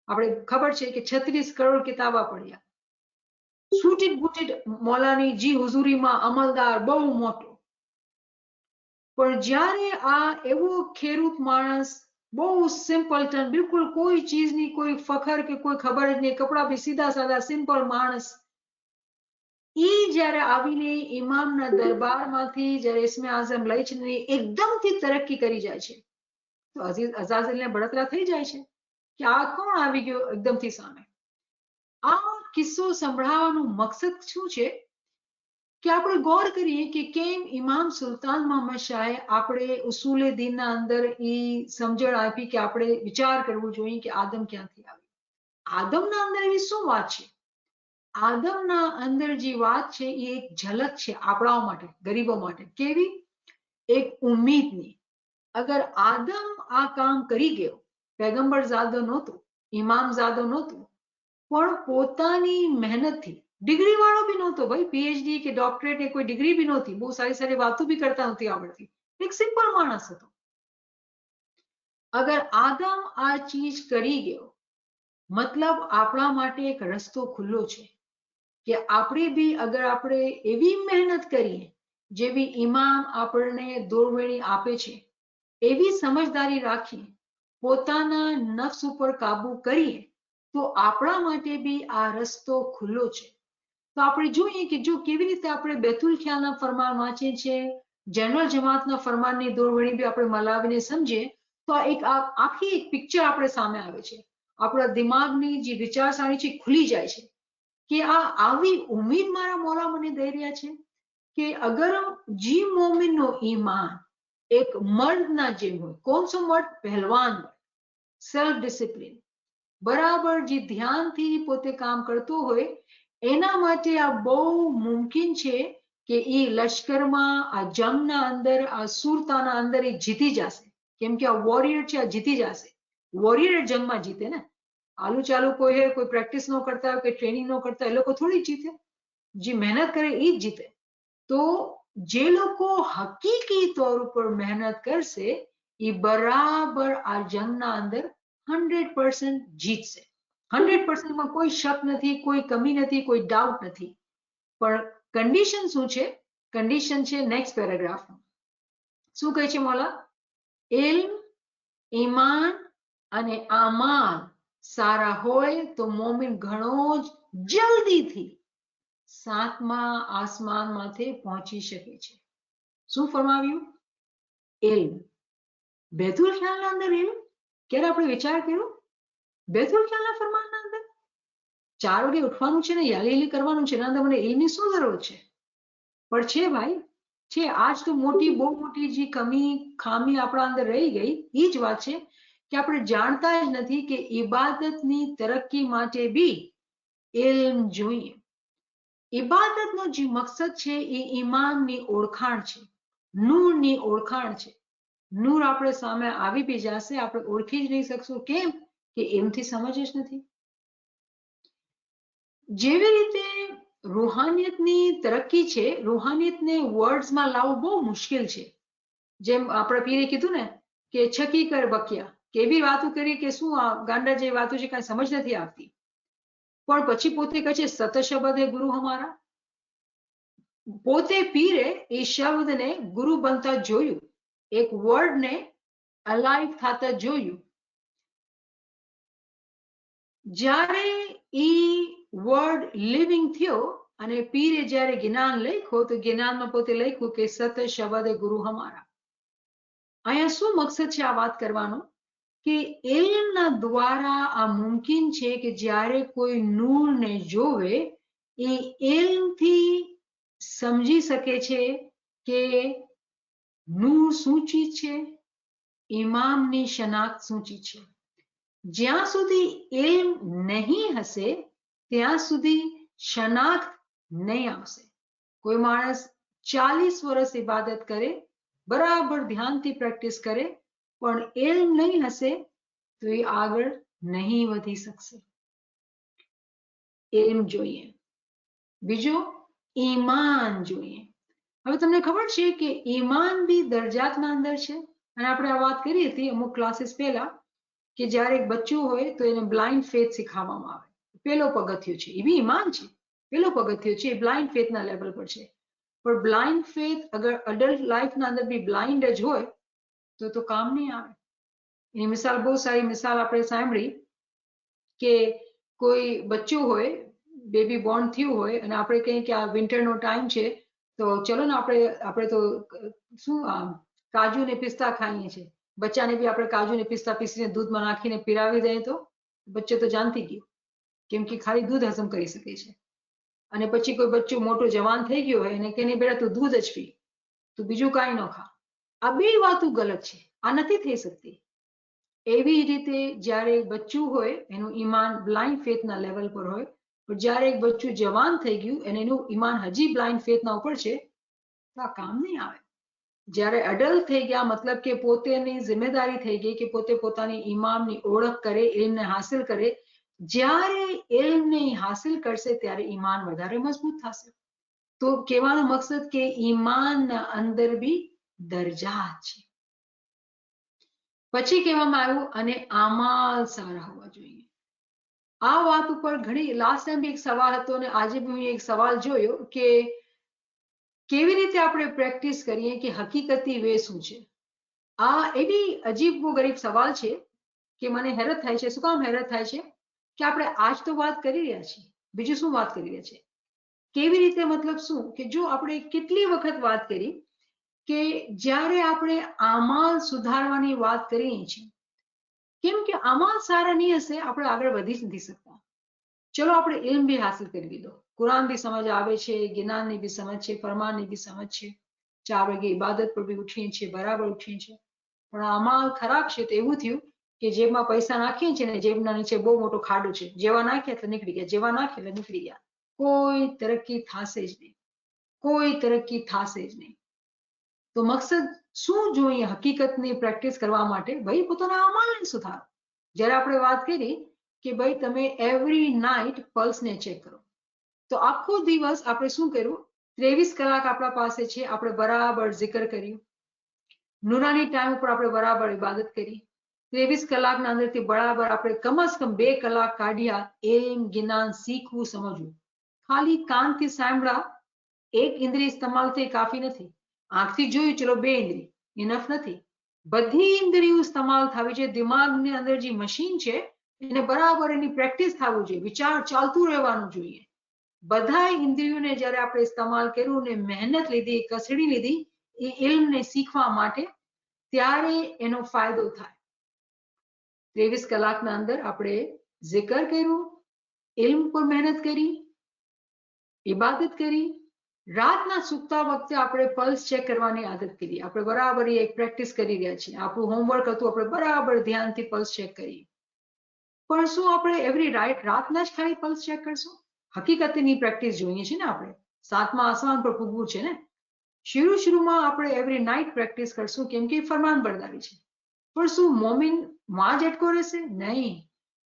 S2: આપણે ખબર છે કે 36 કરોડ કિતાબા પડ્યા, સૂટેડ બૂટેડ મૌલાની જી હુઝુરીમાં અમલદાર બહુ મોટો. પણ જ્યારે આ એવો ખેડૂત માણસ, બહુ સિમ્પલટન, બિલકુલ કોઈ ચીજની કોઈ ફખર કે કોઈ ખબર જ નહીં, કપડા બી સીધા સાદા સિમ્પલ માણસ, એ જ્યારે આવીને ઇમામના દરબારમાંથી જ્યારે ઇસ્મે આઝમ લઈ છે ને એકદમથી તરક્કી કરી જાય છે, તો અઝાઝિલને બળતરા થઈ જાય છે કે આ કોણ આવી ગયો એકદમથી સામે. આ કિસ્સો સંભળાવવાનું મકસદ શું છે કે આપણે ગૌર કરીએ કે કેમ ઇમામ સુલતાન મોહમ્મદ શાહે આપણે ઉસૂલે દીનના અંદર એ સમજણ આપી કે આપણે વિચાર કરવો જોઈએ કે આદમ ક્યાંથી આવ્યું. આદમના અંદર એવી શું વાત છે? આદમના અંદર જે વાત છે એ એક ઝલક છે આપણા માટે, ગરીબો માટે. કેવી? એક ઉમ્મીદની. અગર આદમ આ કામ કરી ગયો, પેગમ્બર ઝાદો નહોતો, ઇમામ ઝાદો નહોતો, પણ પોતાની મહેનતથી, ડિગ્રી વાળો બી નહોતો ભાઈ, પીએચડી કે ડોક્ટરેટ એ કોઈ ડિગ્રી બી નહોતી, બહુ સારી સારી વાતો બી કરતા નહોતી આવડતી, એક સિમ્પલ માણસ હતો. અગર આદમ આ ચીજ કરી ગયો, મતલબ આપણા માટે એક રસ્તો ખુલ્લો છે કે આપણે બી અગર આપણે એવી મહેનત કરીએ જેવી ઇમામ આપણને દોરવેણી આપે છે, એવી સમજદારી રાખીએ, પોતાના નફ્સ ઉપર કાબુ કરીએ, તો આપણા માટે બી આ રસ્તો ખુલ્લો છે. તો આપણે જોઈએ કે જો કેવી રીતે આપણે બેતુલ ખ્યાલના ફરમાન વાંચીએ છીએ, જનરલ જમાતના ફરમાનની દોરવણી બી આપણે મલાવીને સમજીએ તો એક આખી એક પિક્ચર આપણે સામે આવે છે. આપણા દિમાગની જે વિચારસરણી છે ખુલી જાય છે કે આ આવી ઉમ્મીદ મારા મોલા મને દઈ રહ્યા છે કે અગર જી મોમિનનો ઈમાન એક મર્દના જેમ હોય. કોણસો મર્દ? પહેલવાન મર્દ, સેલ્ફ ડિસિપ્લિન, બરાબર જે ધ્યાનથી પોતે કામ કરતો હોય, એના માટે આ બહુ મુમકિન છે કે એ લશ્કરમાં, આ જંગના અંદર, આ સુરતાના અંદર એ જીતી જશે. કેમ કે આ વોરિયર છે, આ જીતી જશે. વોરિયર જંગમાં જીતે ને. આલુ ચાલુ કોઈ હોય, કોઈ પ્રેક્ટિસ ન કરતા હોય, કોઈ ટ્રેનિંગ ન કરતા, એ લોકો થોડી જીતે. જે મહેનત કરે એ જ જીતે. તો જે લોકો હકીકી તौर ઉપર મહેનત કરશે એ બરાબર આ જંગના અંદર 100% જીતશે. 100% માં કોઈ શક નથી, કોઈ કમી નથી, કોઈ ડાઉટ નથી. પણ કન્ડિશન શું છે? કન્ડિશન છે નેક્સ્ટ પેરેગ્રાફમાં. શું કહે છે મોલા? ઇલ્મ, ઈમાન અને આમાલ સારા હોય તો મોમિન ઘણો જ જલ્દીથી 7મા આસમાનમાંથી પહોંચી શકે છે. શું ફરમાવ્યું? ઇલ્મ. બેતુલ ખ્યાલના અંદર ઇલ્મ. ક્યારે આપણે વિચાર કર્યો? બેતુલ ખ્યાલના ફરમાનના અંદર 4 વાગે ઉઠવાનું છે ને, યાલી કરવાનું છે, એના અંદર મને ઇલ્મની શું જરૂર છે? પણ છે ભાઈ, છે. આજ તો મોટી, બહુ મોટી જે કમી, ખામી આપણા અંદર રહી ગઈ એ જ વાત છે કે આપણે જાણતા જ નથી કે ઇબાદતની તરક્કી માટે બી ઇલ્મ જોઈએ. ઇબાદતનો જે મકસદ છે એ ઈમાનની ઓળખાણ છે, નૂરની ઓળખાણ છે. નૂર આપણે સામે આવી બી જશે, આપણે ઓળખી જ નહીં શકશું. કેમ? કે એમથી સમજ જ નથી. જેવી રીતે રૂહાનિયતની તરક્કી છે, રૂહાનિયતને વર્ડ્સમાં લાવવું બહુ મુશ્કેલ છે. જેમ આપણે પીરે કીધું ને કે છકી કર બકિયા, કેવી વાતો કરી કે શું આ ગાંડા જેવી વાતો છે, કાંઈ સમજ નથી આવતી. પણ પછી પોતે કહે છે સત શબ્દ હે ગુરુ હમારા. પોતે પીરે એ શબ્દને ગુરુ બનતા જોયું, એક વર્ડને અલાઇવ થતા જોયું. જ્યારે ઈ વર્ડ લિવિંગ થયો અને પીરે જ્યારે જ્ઞાન લખ્યો તો જ્ઞાનમાં પોતે લખ્યું કે સત શબ્દ ગુરુ હમારા. અહીંયા શું મકસદ છે આ વાત કરવાનો? કે ઇલ્મના દ્વારા આ મુમકિન છે કે જ્યારે કોઈ નૂરને જોવે એ ઇલ્મથી સમજી શકે છે કે નૂર શું ચીજ છે, ઇમામની શનાખ્ત શું ચીજ છે. જ્યાં સુધી ઇલ્મ નહીં હશે ત્યાં સુધી શનાખ્ત નહીં આવશે. કોઈ માણસ 40 વર્ષ ઇબાદત કરે, બરાબર ધ્યાનથી પ્રેક્ટિસ કરે, પણ ઇલ્મ નહીં હશે તો એ આગળ નહીં વધી શકશે. ઇલ્મ જોઈએ. બીજું ઈમાન જોઈએ. હવે તમને ખબર છે કે ઈમાન બી દરજાતના અંદર છે. અને આપણે આ વાત કરી હતી અમુક ક્લાસીસ પહેલા કે જ્યારે એક બચ્ચું હોય તો એને બ્લાઇન્ડ ફેથ શીખવવામાં આવે. પેલો પગથિયો છે, એ બી ઈમાન છે. પેલો પગથિયો છે એ બ્લાઇન્ડ ફેથના લેવલ પર છે. પણ બ્લાઇન્ડ ફેથ અગર અડલ્ટ લાઈફના અંદર બી બ્લાઇન્ડ જ હોય તો કામ નહીં આવે. એની મિસાલ, બહુ સારી મિસાલ આપણે સાંભળી કે કોઈ બચ્ચું હોય, બેબી બોર્ન થયું હોય અને આપણે કહીએ કે આ વિન્ટરનો ટાઈમ છે તો ચલો ને આપણે તો શું કાજુ ને પિસ્તા ખાઈએ છીએ. બચ્ચાને બી આપણે કાજુ ને પિસ્તા પીસીને દૂધમાં નાખીને પીરાવી દઈએ તો બચ્ચો તો જાનતી ગયો. કેમ કે ખાલી દૂધ હજમ કરી શકે છે. અને પછી કોઈ બચ્ચો મોટો જવાન થઈ ગયો હોય અને કે નહીં બેટા તું દૂધ જ પી, તું બીજું કાંઈ ન ખા. આ બે વાતો ગલત છે, આ નથી થઈ શકતી. એવી રીતે જ્યારે બચ્ચું હોય એનું ઈમાન બ્લાઇન્ડ ફેથના લેવલ પર હોય, પણ જ્યારે એક બચ્ચું જવાન થઈ ગયું અને એનું ઈમાન હજી બ્લાઇન્ડ ફેથના ઉપર છે, તો આ કામ નહીં આવે. જ્યારે અડલ્ટ થઈ ગયા મતલબ કે પોતેની જિમ્મેદારી થઈ ગઈ કે પોતે પોતાની ઈમામની ઓળખ કરે, ઇલ્મને હાસિલ કરે. જ્યારે ઇલ્મને હાસિલ કરશે ત્યારે ઈમાન વધારે મજબૂત થશે. તો કહેવાનો મકસદ કે ઈમાનના અંદર બી દરજાત છે. પછી કહેવામાં આવ્યું અને આમાલ સારા હોવા જોઈએ. આ વાત ઉપર ઘણી લાસ્ટ ટાઈમ બી એક સવાલ હતો અને આજે બી મેં એક સવાલ જોયો કે કેવી રીતે આપણે પ્રેક્ટિસ કરીએ કે હકીકતી વે શું છે. આ એવી અજીબ ગરીબ સવાલ છે કે મને હેરત થાય છે. શું કામ હેરત થાય છે કે આપણે આજ તો વાત કરી રહ્યા છીએ, બીજું શું વાત કરી રહ્યા છીએ, કેવી રીતે મતલબ શું કે જો આપણે કેટલી વખત વાત કરી કે જ્યારે આપણે આમાલ સુધારવાની વાત કરીએ છીએ, કેમ કે અમાલ સારા નહીં હશે આપણે આગળ વધી નથી શકતા. ચલો આપણે ઇલ્મ બી હાસિલ કરી લીધો, કુરાન બી સમજ આવે છે, જ્ઞાનની બી સમજ છે, ફરમાનની બી સમજ છે, 4 વાગે ઇબાદત પર બી ઉઠીએ છીએ, બરાબર ઉઠીએ છીએ, પણ અમાલ ખરાબ છે તો એવું થયું કે જેબમાં પૈસા નાખીએ છીએ ને જેબના નીચે બહુ મોટો ખાડો છે, જેવા નાખ્યા એટલે નીકળી ગયા, જેવા નાખ્યા એટલે નીકળી ગયા. કોઈ તરક્કી થશે જ નહીં, કોઈ તરક્કી થશે જ નહીં. તો મકસદ શું જોઈએ હકીકતની પ્રેક્ટિસ કરવા માટે? ભાઈ પોતાના અમાલને સુધારો. જ્યારે આપણે વાત કરી કે ભાઈ તમે એવરી નાઇટ પલ્સને ચેક કરો, તો આખો દિવસ આપણે શું કર્યું, 23 કલાક આપણા પાસે છે, આપણે બરાબર zikr કર્યું, નૂરાની ટાઈમ ઉપર આપણે બરાબર ઇબાદત કરી, 23 કલાકના અંદરથી બરાબર આપણે કમસે કમ 2 કલાક કાઢ્યા એમ જ્ઞાન શીખવું, સમજવું. ખાલી કાનથી સાંભળા, એક ઇન્દ્રિય ઇસ્તેમાલ થઈ કાફી નથી. આંખથી જોયું ચલો 2 ઇન્દ્રિય ઇનફ નથી, બધી ઇન્દ્રિયો ઇસ્તેમાલ થવી જોઈએ. દિમાગની અંદર જે મશીન છે એને બરાબર એની પ્રેક્ટિસ થવું જોઈએ, વિચાર ચાલતું રહેવાનું જોઈએ. બધા ઇન્દ્રિયોને જ્યારે આપણે ઇસ્તેમાલ કર્યું ને મહેનત લીધી, કસડી લીધી એ ઇલ્મને શીખવા માટે, ત્યારે એનો ફાયદો થાય. 23 કલાકના અંદર આપણે zikr કર્યું, ઇલ્મ પર મહેનત કરી, ઇબાદત કરી, રાતના સૂતા વખતે આપણે પલ્સ ચેક કરવાની આદત કરી, આપણે બરાબર એક પ્રેક્ટિસ કરી રહ્યા છીએ. આપણું હોમવર્ક હતું, આપણે બરાબર ધ્યાનથી પલ્સ ચેક કરીએ. પણ શું આપણે એવરી રાતના જ ખાલી પલ્સ ચેક કરશું? હકીકતની પ્રેક્ટિસ જોઈએ છે ને આપણે, 7મા આસમાન પર પૂગવું છે ને. શરૂમાં આપણે એવરી નાઇટ પ્રેક્ટિસ કરશું કેમ કે ફરમાન બરદારી છે. પણ શું મોમિન માં જ અટકો રહેશે? નહીં.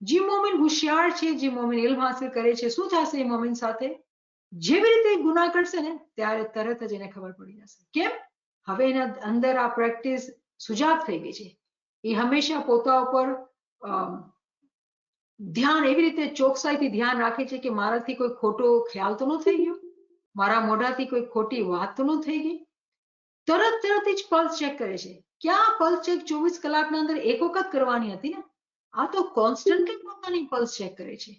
S2: જે મોમિન હોશિયાર છે, જે મોમિન ઇલ્મ હાસિલ કરે છે, શું થશે એ મોમિન સાથે? જેવી રીતે ગુનાહ કરશે ને ત્યારે તરત જ એને ખબર પડી જશે. કેમ? હવે એના અંદર આ પ્રેક્ટિસ સુજાગ થઈ ગઈ છે. એ હંમેશા પોતા ઉપર ધ્યાન એવી રીતે ચોકસાઈથી ધ્યાન રાખે છે કે મારાથી કોઈ ખોટો ખ્યાલ તો ન થઈ ગયો, મારા મોઢાથી કોઈ ખોટી વાત તો ન થઈ ગઈ. તરત જ પલ્સ ચેક કરે છે. ક્યાં પલ્સ ચેક 24 કલાકના અંદર એક વખત કરવાની હતી ને, આ તો કોન્સ્ટન્ટલી પોતાની પલ્સ ચેક કરે છે.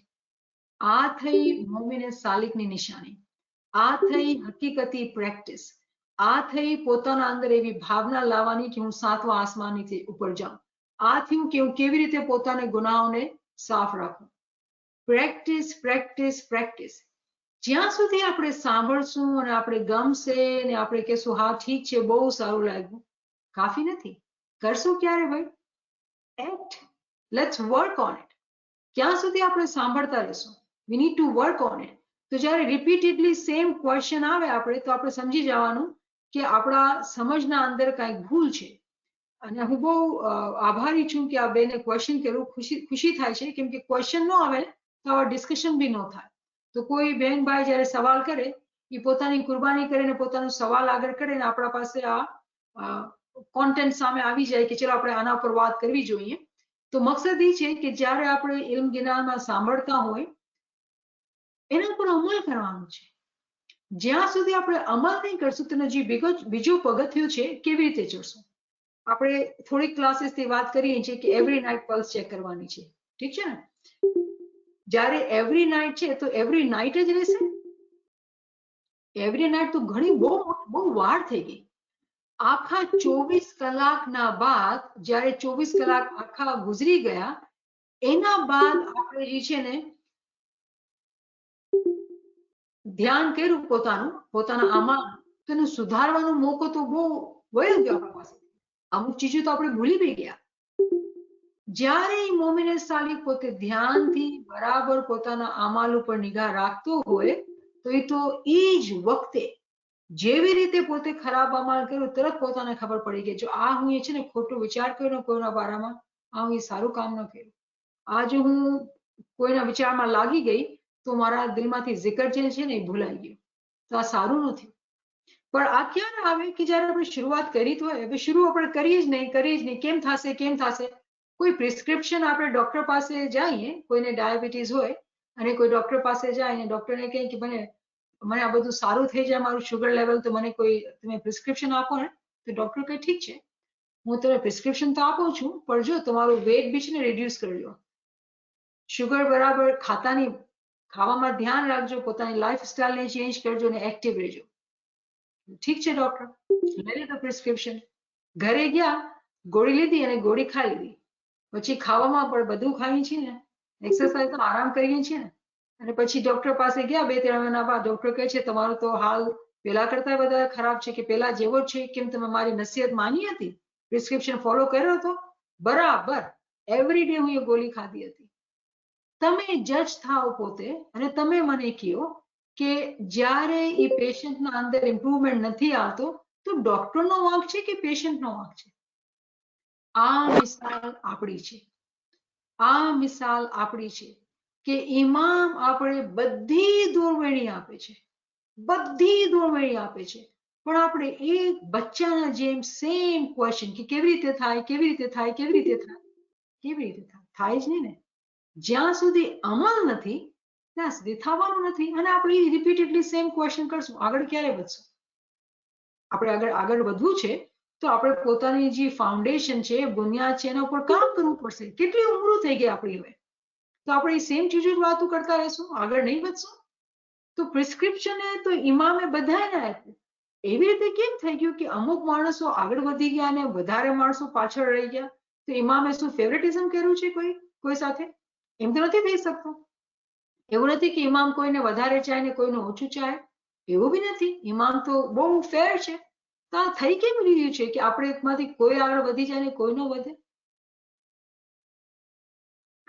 S2: આ થઈ મોમિને સાલિકની નિશાની, આ થઈ હકીકતી પ્રેક્ટિસ, આ થઈ પોતાના અંદર એવી ભાવના લાવવાની કે હું 7મા આસમાનથી ઉપર જાઉં. આ થયું કે હું કેવી રીતે પોતાને ગુનાહોને સાફ રાખું. Practice practice practice. જ્યાં સુધી આપણે સાંભળશું અને આપણે ગમશે ને આપણે કહેશું હા ઠીક છે, બહુ સારું લાગ્યું, કાફી નથી. કરશું ક્યારે ભાઈ? Act. Let's work on it. ક્યાં સુધી આપણે સાંભળતા રહેશું? We need to work on it. તો જ્યારે રિપીટેડલી સેમ ક્વેશ્ચન આવે આપણે, તો આપણે સમજી જવાનું કે આપણા સમજના અંદર કાંઈક ભૂલ છે. અને હું બહુ આભારી છું કે આ બેને ક્વેશ્ચન કર્યું, ખુશી થાય છે કેમ કે ક્વેશ્ચન ન આવે તો આવા ડિસ્કશન બી ન થાય. તો કોઈ બહેન ભાઈ જ્યારે સવાલ કરે એ પોતાની કુરબાની કરીને પોતાનો સવાલ આગળ કરે ને આપણા પાસે આ કોન્ટેન્ટ સામે આવી જાય કે ચલો આપણે આના પર વાત કરવી જોઈએ. તો મકસદ એ છે કે જ્યારે આપણે ઇલ્મ જ્ઞાનમાં સાંભળતા હોય એના પર અમલ કરવાનું છે. જ્યાં સુધી આપણે અમલ નહીં કરશું તેનો જે બીજો પગથિયું છે કેવી રીતે ચડશું? આપણે થોડીક ક્લાસીસથી વાત કરીએ છીએ કે એવરી નાઇટ પલ્સ ચેક કરવાની છે, ઠીક છે ને. જ્યારે એવરી નાઇટ છે તો એવરી નાઇટ જ રહેશે? એવરી નાઇટ તો ઘણી બહુ વાર થઈ ગઈ. આખા 24 કલાકના બાદ જ્યારે 24 કલાક આખા ગુજરી ગયા એના બાદ આપણે જે છે ને ધ્યાન કર્યું પોતાના આમાં, તો એનું સુધારવાનો મોકો તો બહુ વયો ગયો આપણા પાસે. અમુક ચીજો તો આપણે ભૂલી બી ગયા. જ્યારે મોમિને સાલી પોતે ધ્યાનથી બરાબર પોતાના અમાલ ઉપર નિગાહ રાખતો હોય તો એ જ વખતે જેવી રીતે પોતે ખરાબ અમાલ કર્યો તરત પોતાને ખબર પડી ગઈ, જો આ હું છે ને ખોટો વિચાર કર્યો કોઈના બારામાં, આ હું સારું કામ ન કર્યું, આ જો હું કોઈના વિચારમાં લાગી ગઈ તો મારા દિલમાંથી zikr જે છે ને એ ભૂલાઈ ગયું, તો આ સારું નથી. પણ આ ક્યારે આવે કે જ્યારે આપણે શરૂઆત કરી તો હોય, હવે શરૂ આપણે કરીએ જ નહીં, કેમ થશે. કોઈ પ્રિસ્ક્રિપ્શન આપણે ડોક્ટર પાસે જઈએ, કોઈને ડાયાબિટીસ હોય અને કોઈ ડોક્ટર પાસે જાય અને ડોક્ટરને કહે કે મને આ બધું સારું થઈ જાય મારું શુગર લેવલ, તો મને કોઈ તમે પ્રિસ્ક્રિપ્શન આપો ને, તો ડોક્ટર કહે ઠીક છે હું તમને પ્રિસ્ક્રિપ્શન તો આપું છું, પણ જો તમારું વેટ બી છે ને રિડ્યુસ કરજો, શુગર બરાબર ખાવામાં ધ્યાન રાખજો, પોતાની લાઈફસ્ટાઈલને ચેન્જ કરજો અને એક્ટિવ રહેજો. ઠીક છે ડોક્ટર, લઈ લીધો પ્રિસ્ક્રિપ્શન, ઘરે ગયા, ગોળી લીધી અને ગોળી ખાઈ લીધી. પછી ખાવામાં પણ બધું ખાઈએ છીએ ને, એક્સરસાઇઝ તો આરામ કરીએ છીએ ને, અને પછી ડોક્ટર પાસે ગયા 2-3 મહિના બાદ, ડોક્ટર કહે છે તમારો તો હાલ પેલા કરતા વધારે ખરાબ છે, કે પેલા જેવો જ છે, કેમ તમે મારી નસીહત માની હતી, પ્રિસ્ક્રિપ્શન ફોલો કર્યો હતો બરાબર, એવરી ડે હું એ ગોળી ખાધી હતી. તમે જજ થાઓ પોતે અને તમે મને કહો કે જ્યારે એ પેશન્ટના અંદર ઇમ્પ્રુવમેન્ટ નથી આવતો તો ડોક્ટરનો વાંક છે કે પેશન્ટનો વાંક છે? આ મિસાલ આપણી છે કે ઇમામ આપણે બધી દોરવેણી આપે છે, પણ આપણે એક બચ્ચાના જેમ સેમ ક્વેશ્ચન કે કેવી રીતે થાય જ નહીં ને. જ્યાં સુધી અમલ નથી ત્યાં સુધી થવાનું નથી, અને આપણે રિપીટેડલી સેમ ક્વેશ્ચન કરશું, આગળ ક્યારે વધશું? આપણે આગળ વધવું છે તો આપણે પોતાની જે ફાઉન્ડેશન છે, બુનિયાદ છે, એના ઉપર કામ કરવું પડશે. કેટલી ઉંમરો થઈ ગઈ આપણી હવે, તો આપણે સેમ ચીજો જ વાતો કરતા રહેશું, આગળ નહીં વધશું. તો પ્રિસ્ક્રિપ્શન તો ઇમામે બધાને આપ્યું. એવી રીતે કેમ થઈ ગયું કે અમુક માણસો આગળ વધી ગયા અને વધારે માણસો પાછળ રહી ગયા? તો ઇમામે શું ફેવરેટિઝમ કર્યું છે કોઈ સાથે? એમ તો નથી થઈ શકતું. એવું નથી કે ઇમામ કોઈને વધારે ચાહે ને કોઈને ઓછું ચાહે, એવું બી નથી. ઇમામ તો બહુ ફેર છે. તો આ થઈ કેમ રહ્યું છે કે આપણે એકમાંથી કોઈ આગળ વધી જાય ને કોઈ ન વધે?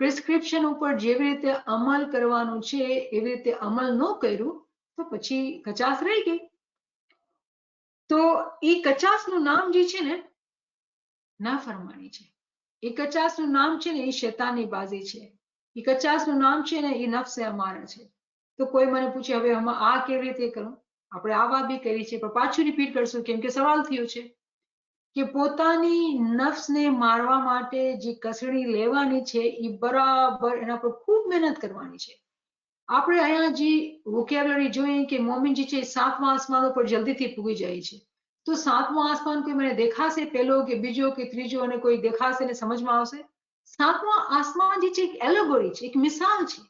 S2: પ્રિસ્ક્રિપ્શન ઉપર જેવી રીતે અમલ કરવાનું છે એવી રીતે અમલ ન કર્યું તો પછી કચાસ રહી ગઈ. તો એ કચાસનું નામ જે છે ને નાફરમાની છે. એ કચાસનું નામ છે ને એ શૈતાનની બાજી છે. એ કચાસનું નામ છે ને એ નફ્સે અમારા છે. તો કોઈ મને પૂછે હવે આ કેવી રીતે કરું? આપણે આ વાત બી કરી છે, પણ પાછું રિપીટ કરશું કેમ કે સવાલ થયો છે કે પોતાની નફ્સને મારવા માટે જે કસરણી લેવાની છે એ બરાબર એના પર ખૂબ મહેનત કરવાની છે. આપણે અહીંયા જે વોકેબ્યુલરી જોઈએ કે મોમિન જે છે 7મા આસમાન ઉપર જલ્દીથી પૂગી જાય છે. તો 7મો આસમાન કોઈ મને દેખાશે, પહેલો કે બીજો કે ત્રીજો, અને કોઈ દેખાશે ને સમજમાં આવશે? 7મો આસમાન જે છે એક એલોગોરી છે, એક મિસાલ છે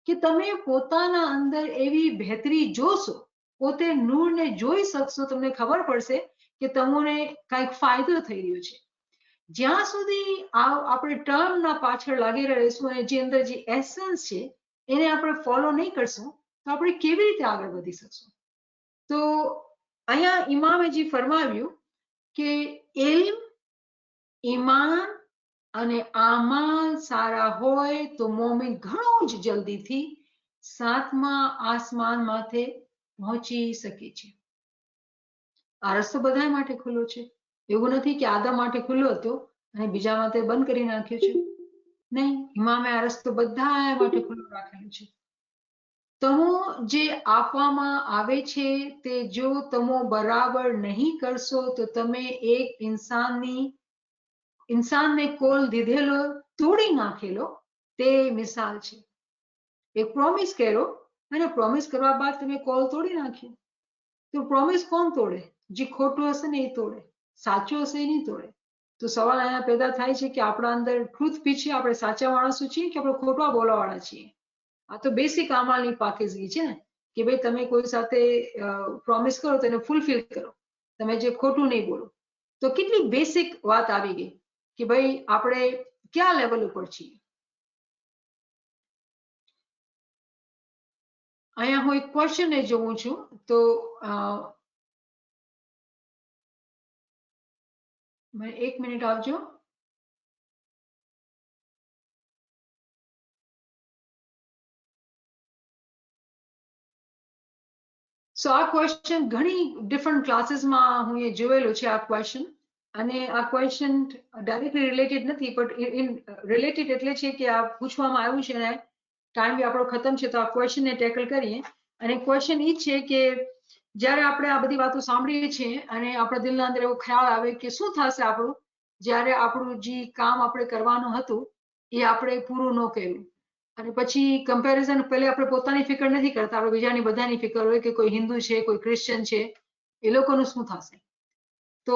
S2: કે તમે પોતાના અંદર એવી બહેતરી જોશો, પોતે નૂરને જોઈ શકશો, તમને ખબર પડશે કે તમને કંઈક ફાયદો થઈ રહ્યો છે. જ્યાં સુધી આપણે ટર્મના પાછળ લાગી રહીશું અને જે અંદર જે એસન્સ છે એને આપણે ફોલો નહીં કરશું તો આપણે કેવી રીતે આગળ વધી શકશું? તો અહીંયા ઇમામે જે ફરમાવ્યું કે ઇલ્મ, ઈમાન અને આમાલ સારા હોય તો મોમિન ઘણું જ જલ્દીથી 7મા આસમાન માથે પહોંચી શકે છે. આ રસ્તો બધા માટે ખુલ્લો છે. એવું નથી કે આદા માટે ખુલ્લો હતો અને બીજા માટે બંધ કરી નાખ્યો છે. નહીં, ઇમામે આ રસ્તો બધા માટે ખુલ્લો રાખેલો છે. તમો જે આપવામાં આવે છે તે જો તમો બરાબર નહીં કરશો તો તમે એક ઇન્સાનને કોલ દીધેલો તોડી નાખેલો તે મિસાલ છે. એક પ્રોમિસ કર્યો અને પ્રોમિસ કરવા બાદ તમે કોલ તોડી નાખ્યો. તો પ્રોમિસ કોણ તોડે? જે ખોટું હશે ને એ તોડે, સાચું હશે એ નહીં તોડે. તો સવાલ અહીંયા પેદા થાય છે કે આપણા અંદર ટ્રુથ પીછે આપણે સાચા માણસો છીએ કે આપણે ખોટા બોલાવાળા છીએ? આ તો બેસિક અમાલની પાકીઝગી છે ને કે ભાઈ તમે કોઈ સાથે પ્રોમિસ કરો તો એને ફૂલફિલ કરો, તમે જે ખોટું નહીં બોલો. તો કેટલી બેસિક વાત આવી ગઈ કે ભાઈ આપણે કયા લેવલ ઉપર છીએ. અહીંયા હું એક ક્વેશ્ચન ને જોઉં છું તો એક મિનિટ આપજો. સો આ ક્વેશ્ચન ઘણી ડિફરન્ટ ક્લાસીસમાં હું એ જોયેલું છે આ ક્વેશ્ચન, અને આ ક્વેશ્ચન ડાયરેક્ટલી રિલેટેડ નથી, પણ રિલેટેડ એટલે છે કે આ પૂછવામાં આવ્યું છે ને ટાઈમ બી આપણો ખતમ છે તો આ ક્વેશ્ચનને ટેકલ કરીએ. અને ક્વેશ્ચન એ છે કે જ્યારે આપણે આ બધી વાતો સાંભળીએ છીએ અને આપણા દિલના અંદર એવો ખ્યાલ આવે કે શું થશે આપણું જ્યારે આપણું જે કામ આપણે કરવાનું હતું એ આપણે પૂરું ન કર્યું, અને પછી કમ્પેરિઝન પહેલે આપણે પોતાની ફિકર નથી કરતા, આપણે બીજાની બધાની ફિકર હોય કે કોઈ હિન્દુ છે, કોઈ ક્રિશ્ચિયન છે, એ લોકોનું શું થશે. તો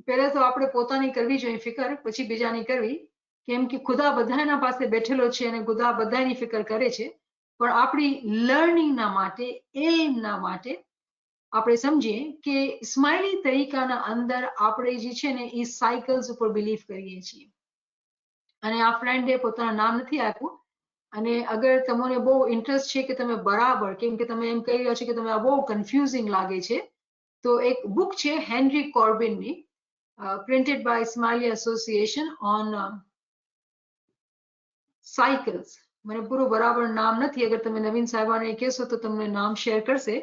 S2: પહેલા તો આપણે પોતાની કરવી જોઈએ ફિકર, પછી બીજાની કરવી, કેમ કે ખુદા બધાના પાસે બેઠેલો છે અને ખુદા બધાની ફિકર કરે છે. પણ આપણી લર્નિંગના માટે, એમના માટે આપણે સમજીએ કે સ્માઇલી તરીકાના અંદર આપણે જે છે ને એ સાયકલ્સ ઉપર બિલીવ કરીએ છીએ. અને આ ફ્રેન્ડે પોતાનું નામ નથી આપ્યું, અને અગર તમને બહુ ઇન્ટરેસ્ટ છે કે તમે બરાબર, કેમ કે તમે એમ કહી રહ્યા છો કે તમે આ બહુ કન્ફ્યુઝિંગ લાગે છે, તો એક બુક છે હેનરી કોર્બિનની, printed by smiley association on cycles. મને પૂરું બરાબર નામ નથી, અગર તમે નવીન સાહેબાને કહેશો તો તમને નામ શેર કરશે,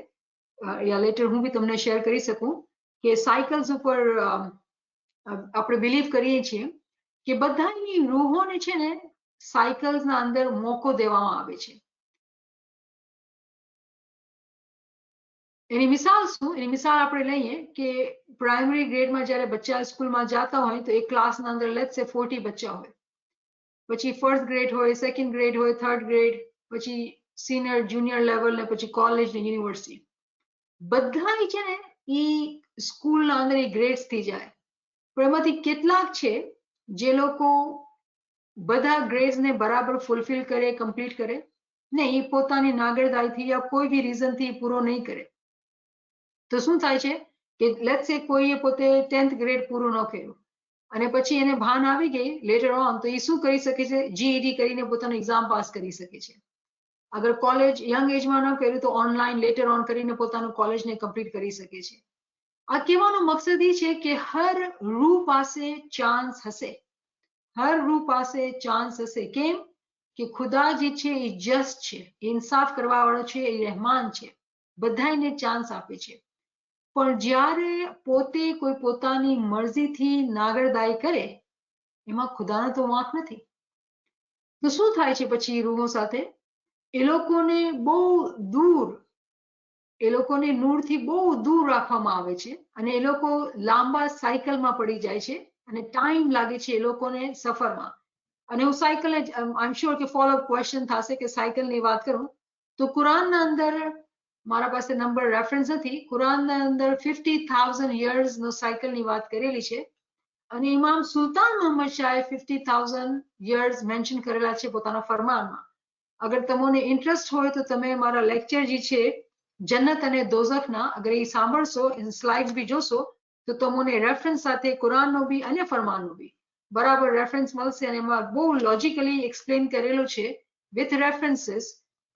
S2: યા લેટર હું બી તમને શેર કરી શકું કે સાયકલ્સ ઉપર આપણે બિલીવ કરીએ છીએ કે બધાની રૂહોને છે ને સાયકલ્સના અંદર મોકો દેવામાં આવે છે. એની મિસાલ શું? એની મિસાલ આપણે લઈએ કે પ્રાઇમરી ગ્રેડમાં જ્યારે બચ્ચા સ્કૂલમાં જતા હોય તો એક ક્લાસના અંદર લેટ્સ સે 40 બચ્ચા હોય, પછી ફર્સ્ટ ગ્રેડ હોય, સેકન્ડ ગ્રેડ હોય, થર્ડ ગ્રેડ, પછી સિનિયર જુનિયર લેવલ ને પછી કોલેજ ને યુનિવર્સિટી. બધા છે ને એ સ્કૂલના અંદર એ ગ્રેડ્સ થઈ જાય, પણ એમાંથી કેટલાક છે જે લોકો બધા ગ્રેડ્સને બરાબર ફૂલફિલ કરે, કમ્પ્લીટ કરે ને, એ પોતાની નાગરદાઈથી યા કોઈ બી રીઝનથી પૂરો નહીં કરે. તો શું થાય છે કે લેટ્સ સે કોઈએ પોતે 10th ગ્રેડ પૂરું ન કર્યું અને પછી એને ભાન આવી ગઈ લેટર ઓન, તો એ શું કરી શકે છે? જીઈડી કરીને પોતાનું એક્ઝામ પાસ કરી શકે છે. અગર કોલેજ યંગ એજમાં ન કર્યું તો ઓનલાઈન લેટર ઓન કરીને પોતાનું કોલેજને કમ્પ્લીટ કરી શકે છે. આ કહેવાનો મકસદ એ છે કે હર રૂહ પાસે ચાન્સ હશે, હર રૂહ પાસે ચાન્સ હશે. કેમ કે ખુદા જે છે એ જસ્ટ છે, ઇન્સાફ કરવા વાળો છે, એ રહેમાન છે, બધાને ચાન્સ આપે છે. પણ જ્યારે પોતે કોઈ પોતાની મરજીથી નાગરદાઈ કરે એમાં ખુદાનો તો વાંક નથી. તો શું થાય છે પછી રૂહો સાથે? એ લોકોને બહુ દૂર, એ લોકોને નૂરથી બહુ દૂર રાખવામાં આવે છે અને એ લોકો લાંબા સાયકલમાં પડી જાય છે અને ટાઈમ લાગે છે એ લોકોને સફરમાં. અને હું સાયકલ આઈ એમ શ્યોર કે ફોલો ક્વેશ્ચન થશે કે સાયકલની વાત કરું તો કુરાનના અંદર, મારા પાસે નંબર રેફરન્સ નથી, કુરાનના અંદર 50,000 યર્સનો સાયકલની વાત કરેલી છે અને ઇમામ સુલતાન મોહમ્મદ શાહે 50,000 યર્સ મેન્શન કરેલા છે પોતાના ફરમાનમાં. અગર તમને ઇન્ટરેસ્ટ હોય તો તમે મારા લેક્ચર જે છે જન્નત અને દોઝખના, અગર એ સાંભળશો, સ્લાઇડ્સ બી જોશો તો તમને રેફરન્સ સાથે કુરાનનો બી અને ફરમાનનો બી બરાબર રેફરન્સ મળશે અને એમાં બહુ લોજિકલી એક્સપ્લેન કરેલું છે વિથ રેફરન્સીસ.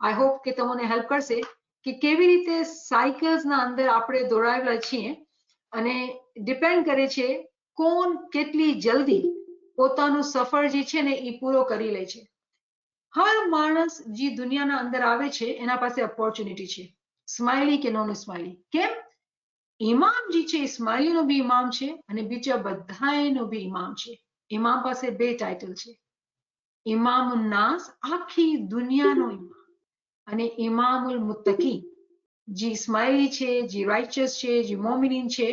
S2: આઈ હોપ કે તમને હેલ્પ કરશે કે કેવી રીતે સાયકલ્સના અંદર આપણે દોડાયેલા છીએ અને ડિપેન્ડ કરે છે કોણ કેટલી જલ્દી પોતાનું સફર જે છે ને એ પૂરો કરી લે છે. હર માણસ જે દુનિયાના અંદર આવે છે એના પાસે ઓપોર્ચ્યુનિટી છે, સ્માઇલી કે નોન સ્માઇલી. કેમ? ઇમામ જે છે સ્માઇલીનો બી ઇમામ છે અને બીજા બધાનો બી ઇમામ છે. ઇમામ પાસે 2 ટાઇટલ છે, ઇમામુન નાસ, આખી દુનિયાનો ઇમામ, અને ઇમામુલ મુત્તકી, જે સ્માઇલી છે, જે રાઇચસ છે, જે મોમિનીન છે,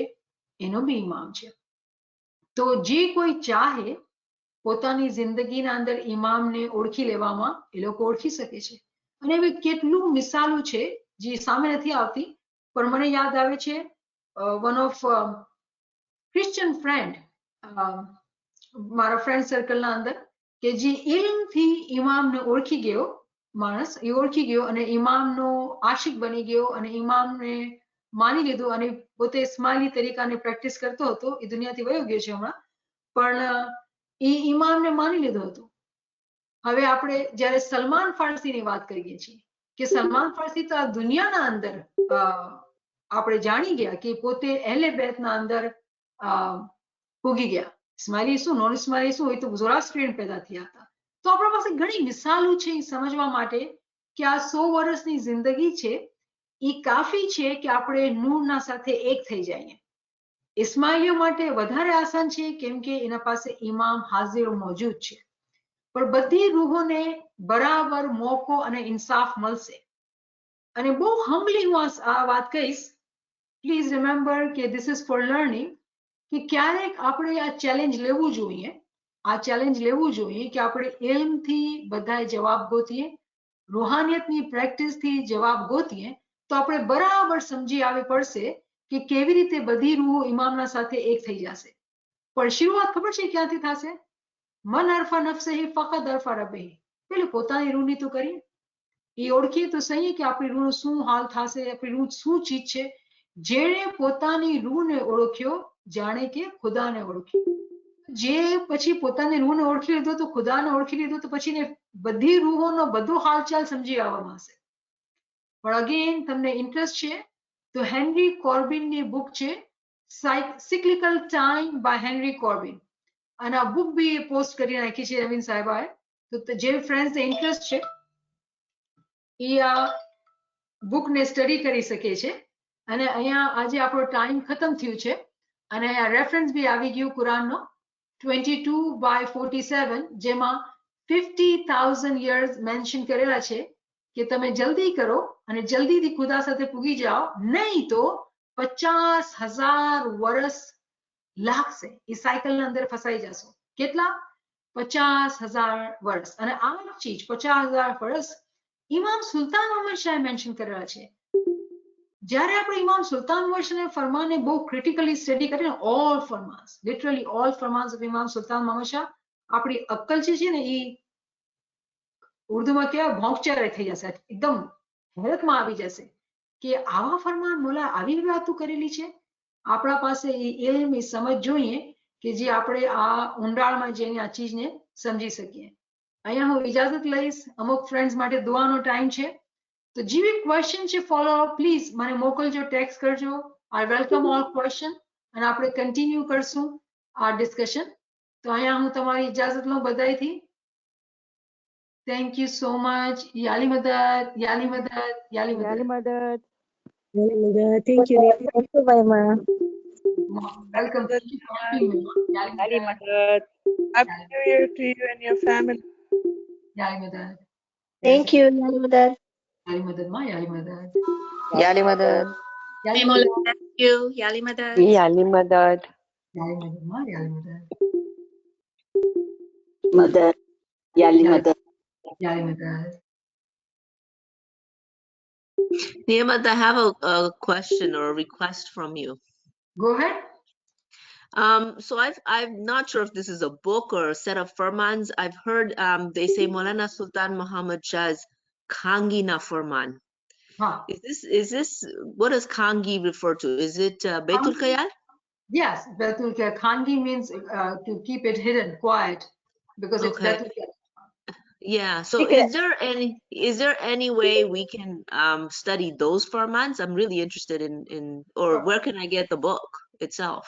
S2: એનો બી ઇમામ છે. તો જે કોઈ ચાહે પોતાની જિંદગીના અંદર ઇમામને ઓળખી લેવામાં એ લોકો ઓળખી શકે છે. અને એવી કેટલું મિસાલો છે જે સામે નથી આવતી, પણ મને યાદ આવે છે વન ઓફ ક્રિશ્ચિયન ફ્રેન્ડ, મારા ફ્રેન્ડ સર્કલના અંદર, કે જે ઇલ્મથી ઇમામને ઓળખી ગયો માણસ, એ ઓળખી ગયો અને ઇમામનો આશિક બની ગયો અને ઇમામને માની લીધું અને પોતે સ્માઇલી તરીકાને પ્રેક્ટિસ કરતો હતો. એ દુનિયાથી વયો ગયો છે હમણાં, પણ એ ઇમામને માની લીધો હતો. હવે આપણે જ્યારે સલમાન ફારસીની વાત કરીએ છીએ કે સલમાન ફારસી તો આ દુનિયાના અંદર આપણે જાણી ગયા કે પોતે અહેલે બેતના અંદર પૂગી ગયા. ઇસ્માઇલી શું નોન ઇસ્માઇલી શું એ તો ઝોરાસ્ટ્રિયન પેદા થયા હતા. તો આપણા પાસે ઘણી મિસાલો છે એ સમજવા માટે કે આ 100 વર્ષની જિંદગી છે એ કાફી છે કે આપણે નૂરના સાથે એક થઈ જઈએ. ઇસ્માઇલીઓ માટે વધારે આસાન છે કેમ કે એના પાસે ઇમામ હાજર મોજૂદ છે. પણ બધી રૂહોને બરાબર મોકો અને ઇન્સાફ મળશે. અને બહુ હમ્બલી હું આ વાત કહીશ. પ્લીઝ રિમેમ્બર કે ધીસ ઇઝ ફોર લર્નિંગ કે ક્યારેક આપણે આ ચેલેન્જ લેવું જોઈએ. આ ચેલેન્જ લેવું જોઈએ કે આપણે ઇલ્મથી બધાય જવાબ ગોતીએ, રૂહાનિયતની પ્રેક્ટિસથી જવાબ ગોતીએ તો આપણે બરાબર સમજી આવી પડશે કે કેવી રીતે બધી રૂહો ઇમામના સાથે એક થઈ જશે. પણ શરૂઆત ખબર છે ક્યાંથી થશે? મન અરફા નફસહી ફકદ અરફા રબ્બહી. પેલું પોતાની રૂહની તો કરીએ, એ ઓળખીએ તો સહી કે આપણી રૂહનો શું હાલ થશે, આપણી રૂહ શું ચીજ છે. જેણે પોતાની રૂહને ઓળખ્યો જાણે કે ખુદાને ઓળખ્યો. જે પછી પોતાની રૂહને ઓળખી લીધો તો ખુદાને ઓળખી લીધો તો પછી ને બધી રૂહોનો બધો હાલચાલ સમજી આવવામાં આવશે. પણ અગેન તમને ઇન્ટરેસ્ટ છે તો હેનરી કોર્બિનની બુક છે સાયક્લિકલ ટાઈમ બાય હેનરી કોર્બિન. અને આ બુક બી પોસ્ટ કરી નાખી છે નવીન સાહેબાએ. તો જે ફ્રેન્ડ્સને ઇન્ટરેસ્ટ છે એ આ બુકને સ્ટડી કરી શકે છે. અને અહીંયા આજે આપણો ટાઈમ ખતમ થયું છે અને અહીંયા રેફરન્સ બી આવી ગયું કુરાનનો 22/47 જેમાં 50,000 યર્સ મેન્શન કરેલા છે કે તમે જલ્દી કરો અને જલ્દીથી ખુદા સાથે પૂગી જાઓ, નહીં તો 50,000 વર્ષ લાગશે. એ સાયકલના અંદર ફસાઈ જશો. કેટલા? 50,000 વર્ષ. અને આ ચીજ 50,000 વર્ષ ઇમામ સુલતાન અહમદ શાહે મેન્શન કરેલા છે. જ્યારે આપણે ઇમામ સુલતાન વર્ષને ફરમાને બહુ ક્રિટિકલી સ્ટડી કરીએ, ઓલ ફરમાન્સ, લિટરલી ઓલ ફરમાન્સ ઓફ ઇમામ સુલતાન મોહમ્મદ શાહ, આપણી અક્કલ છે ને એ ઉર્દુમાં કહેવાય ભોંકચારે થઈ જશે, એકદમ હેરતમાં આવી જશે કે આવા ફરમાન મોલા આવી વાતો કરેલી છે. આપણા પાસે એ ઇલ્મ એ સમજ જોઈએ કે જે આપણે આ ઊંડાણમાં જઈને આ ચીજને સમજી શકીએ. અહીંયા હું ઇજાજત લઈશ. અમુક ફ્રેન્ડ્સ માટે દુઆનો ટાઈમ છે. તો જે બી ક્વેશ્ચન છે ફોલો પ્લીઝ મને મોકલજો, ટેક્સ્ટ કરજો. આઈ વેલકમ ઓલ ક્વેશ્ચન અને આપણે કન્ટિન્યુ કરશું આ ડિસ્કશન. તો અહીંયા હું તમારી ઇજાજત લઉં બધાયથી. Thank you so much. યાલી મદદ, યાલી મદદ, યાલી મદદ.
S5: Thank you.
S3: Thank you, Maima.
S2: Welcome.
S5: Ali Madad. Happy New Year to you and your family.
S2: યાલી મદદ.
S3: Thank you, Yalimadad.
S2: યાલી મદદ માં યાલી મદદ.
S3: Yali Madad.
S2: યાલી મદદ.
S6: Thank you. Yali Madad.
S3: Yali Madad.
S2: યાલી મદદ માં યાલી મદદ.
S4: Madad. Yali Madad.
S2: યાલી મદદ.
S7: Niyamad, I have a question or a request from you.
S2: Go ahead.
S7: So I'm not sure if this is a book or a set of Furmans. I've heard they say Maulana Sultan Muhammad Shah's Kangina Furman.
S2: Huh.
S7: Is this what does Kangi refer to? Is it Baitul Khayal?
S2: Yes, Baitul Khayal. Khangi means to keep it hidden, quiet, because it's
S7: Okay.
S2: Baitul Khayal.
S7: Yeah. So is there any way we can study those Furmans? I'm really interested in or where can I get the book itself?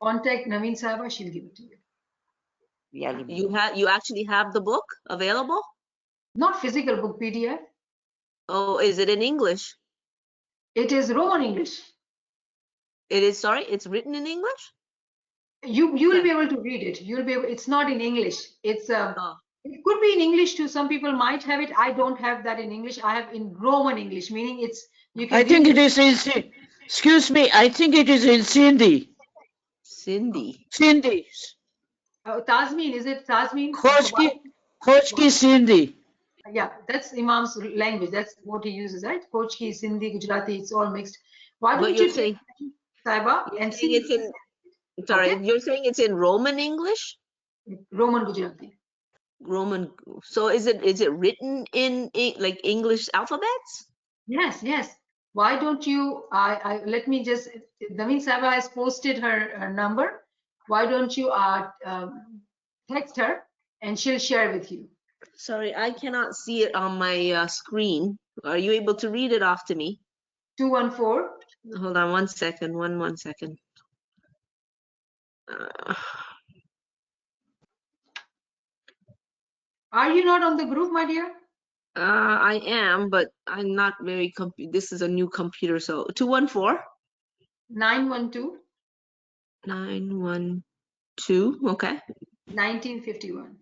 S2: Contact Naveen Sahaba, she'll give it to you.
S7: You actually have the book available?
S2: Not physical book, PDF.
S7: Oh, is it in English?
S2: It is Roman English.
S7: It is, sorry, it's written in English?
S2: You will
S7: Okay.
S2: be able to read it. You'll be able, it's not in English. It's
S7: Oh,
S2: it could be in English too. Some people might have it. I don't have that in English. I have in Roman English, meaning it's you can
S4: I
S2: read
S4: think it is in, excuse me, I think it is in Sindhi.
S7: Sindhi.
S4: Sindhi.
S2: Tazmeen, is it Tazmeen?
S4: Khojki Sindhi.
S2: Yeah, that's Imam's language. That's what he uses, right? Kochki, Sindhi, Gujarati, it's all mixed. Why
S7: But
S2: don't
S7: you're
S2: you
S7: saying-
S2: take Saiba
S7: You're
S2: and
S7: saying
S2: see
S7: it's in, sorry,
S2: Okay.
S7: you're saying it's in Roman English?
S2: Roman Gujarati?
S7: Roman, so is it written in like English alphabets?
S2: Yes, yes. Why don't you? Let me just. Naveen Saiba has posted her number. Why don't you text her and she'll share with you.
S7: Sorry, I cannot see it on my screen. Are you able to read it off to me?
S2: 214.
S7: Hold on 1 second. One second.
S2: Are you not on the group, my dear?
S7: I am, but I'm not very this is a new computer, so 214
S2: 912
S7: 912. Okay.
S2: 1951.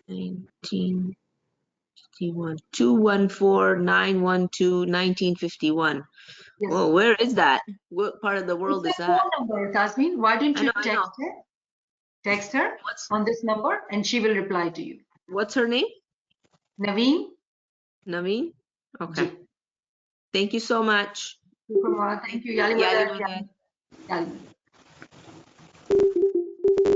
S7: 1951. 214 912 1951.
S2: Yes.
S7: Oh, where is that? What part of the world
S2: It's
S7: is
S2: a
S7: that?
S2: phone number, Tasmin. Why don't
S7: I
S2: you
S7: know, I know.
S2: text her? Text her on this number and she will reply to you.
S7: What's her name?
S2: Naveen?
S7: Naveen? Okay.
S2: Ji.
S7: Thank you so much.
S2: Thank you. Yali
S7: Yali
S2: Madad.
S7: Madad.
S2: Yali.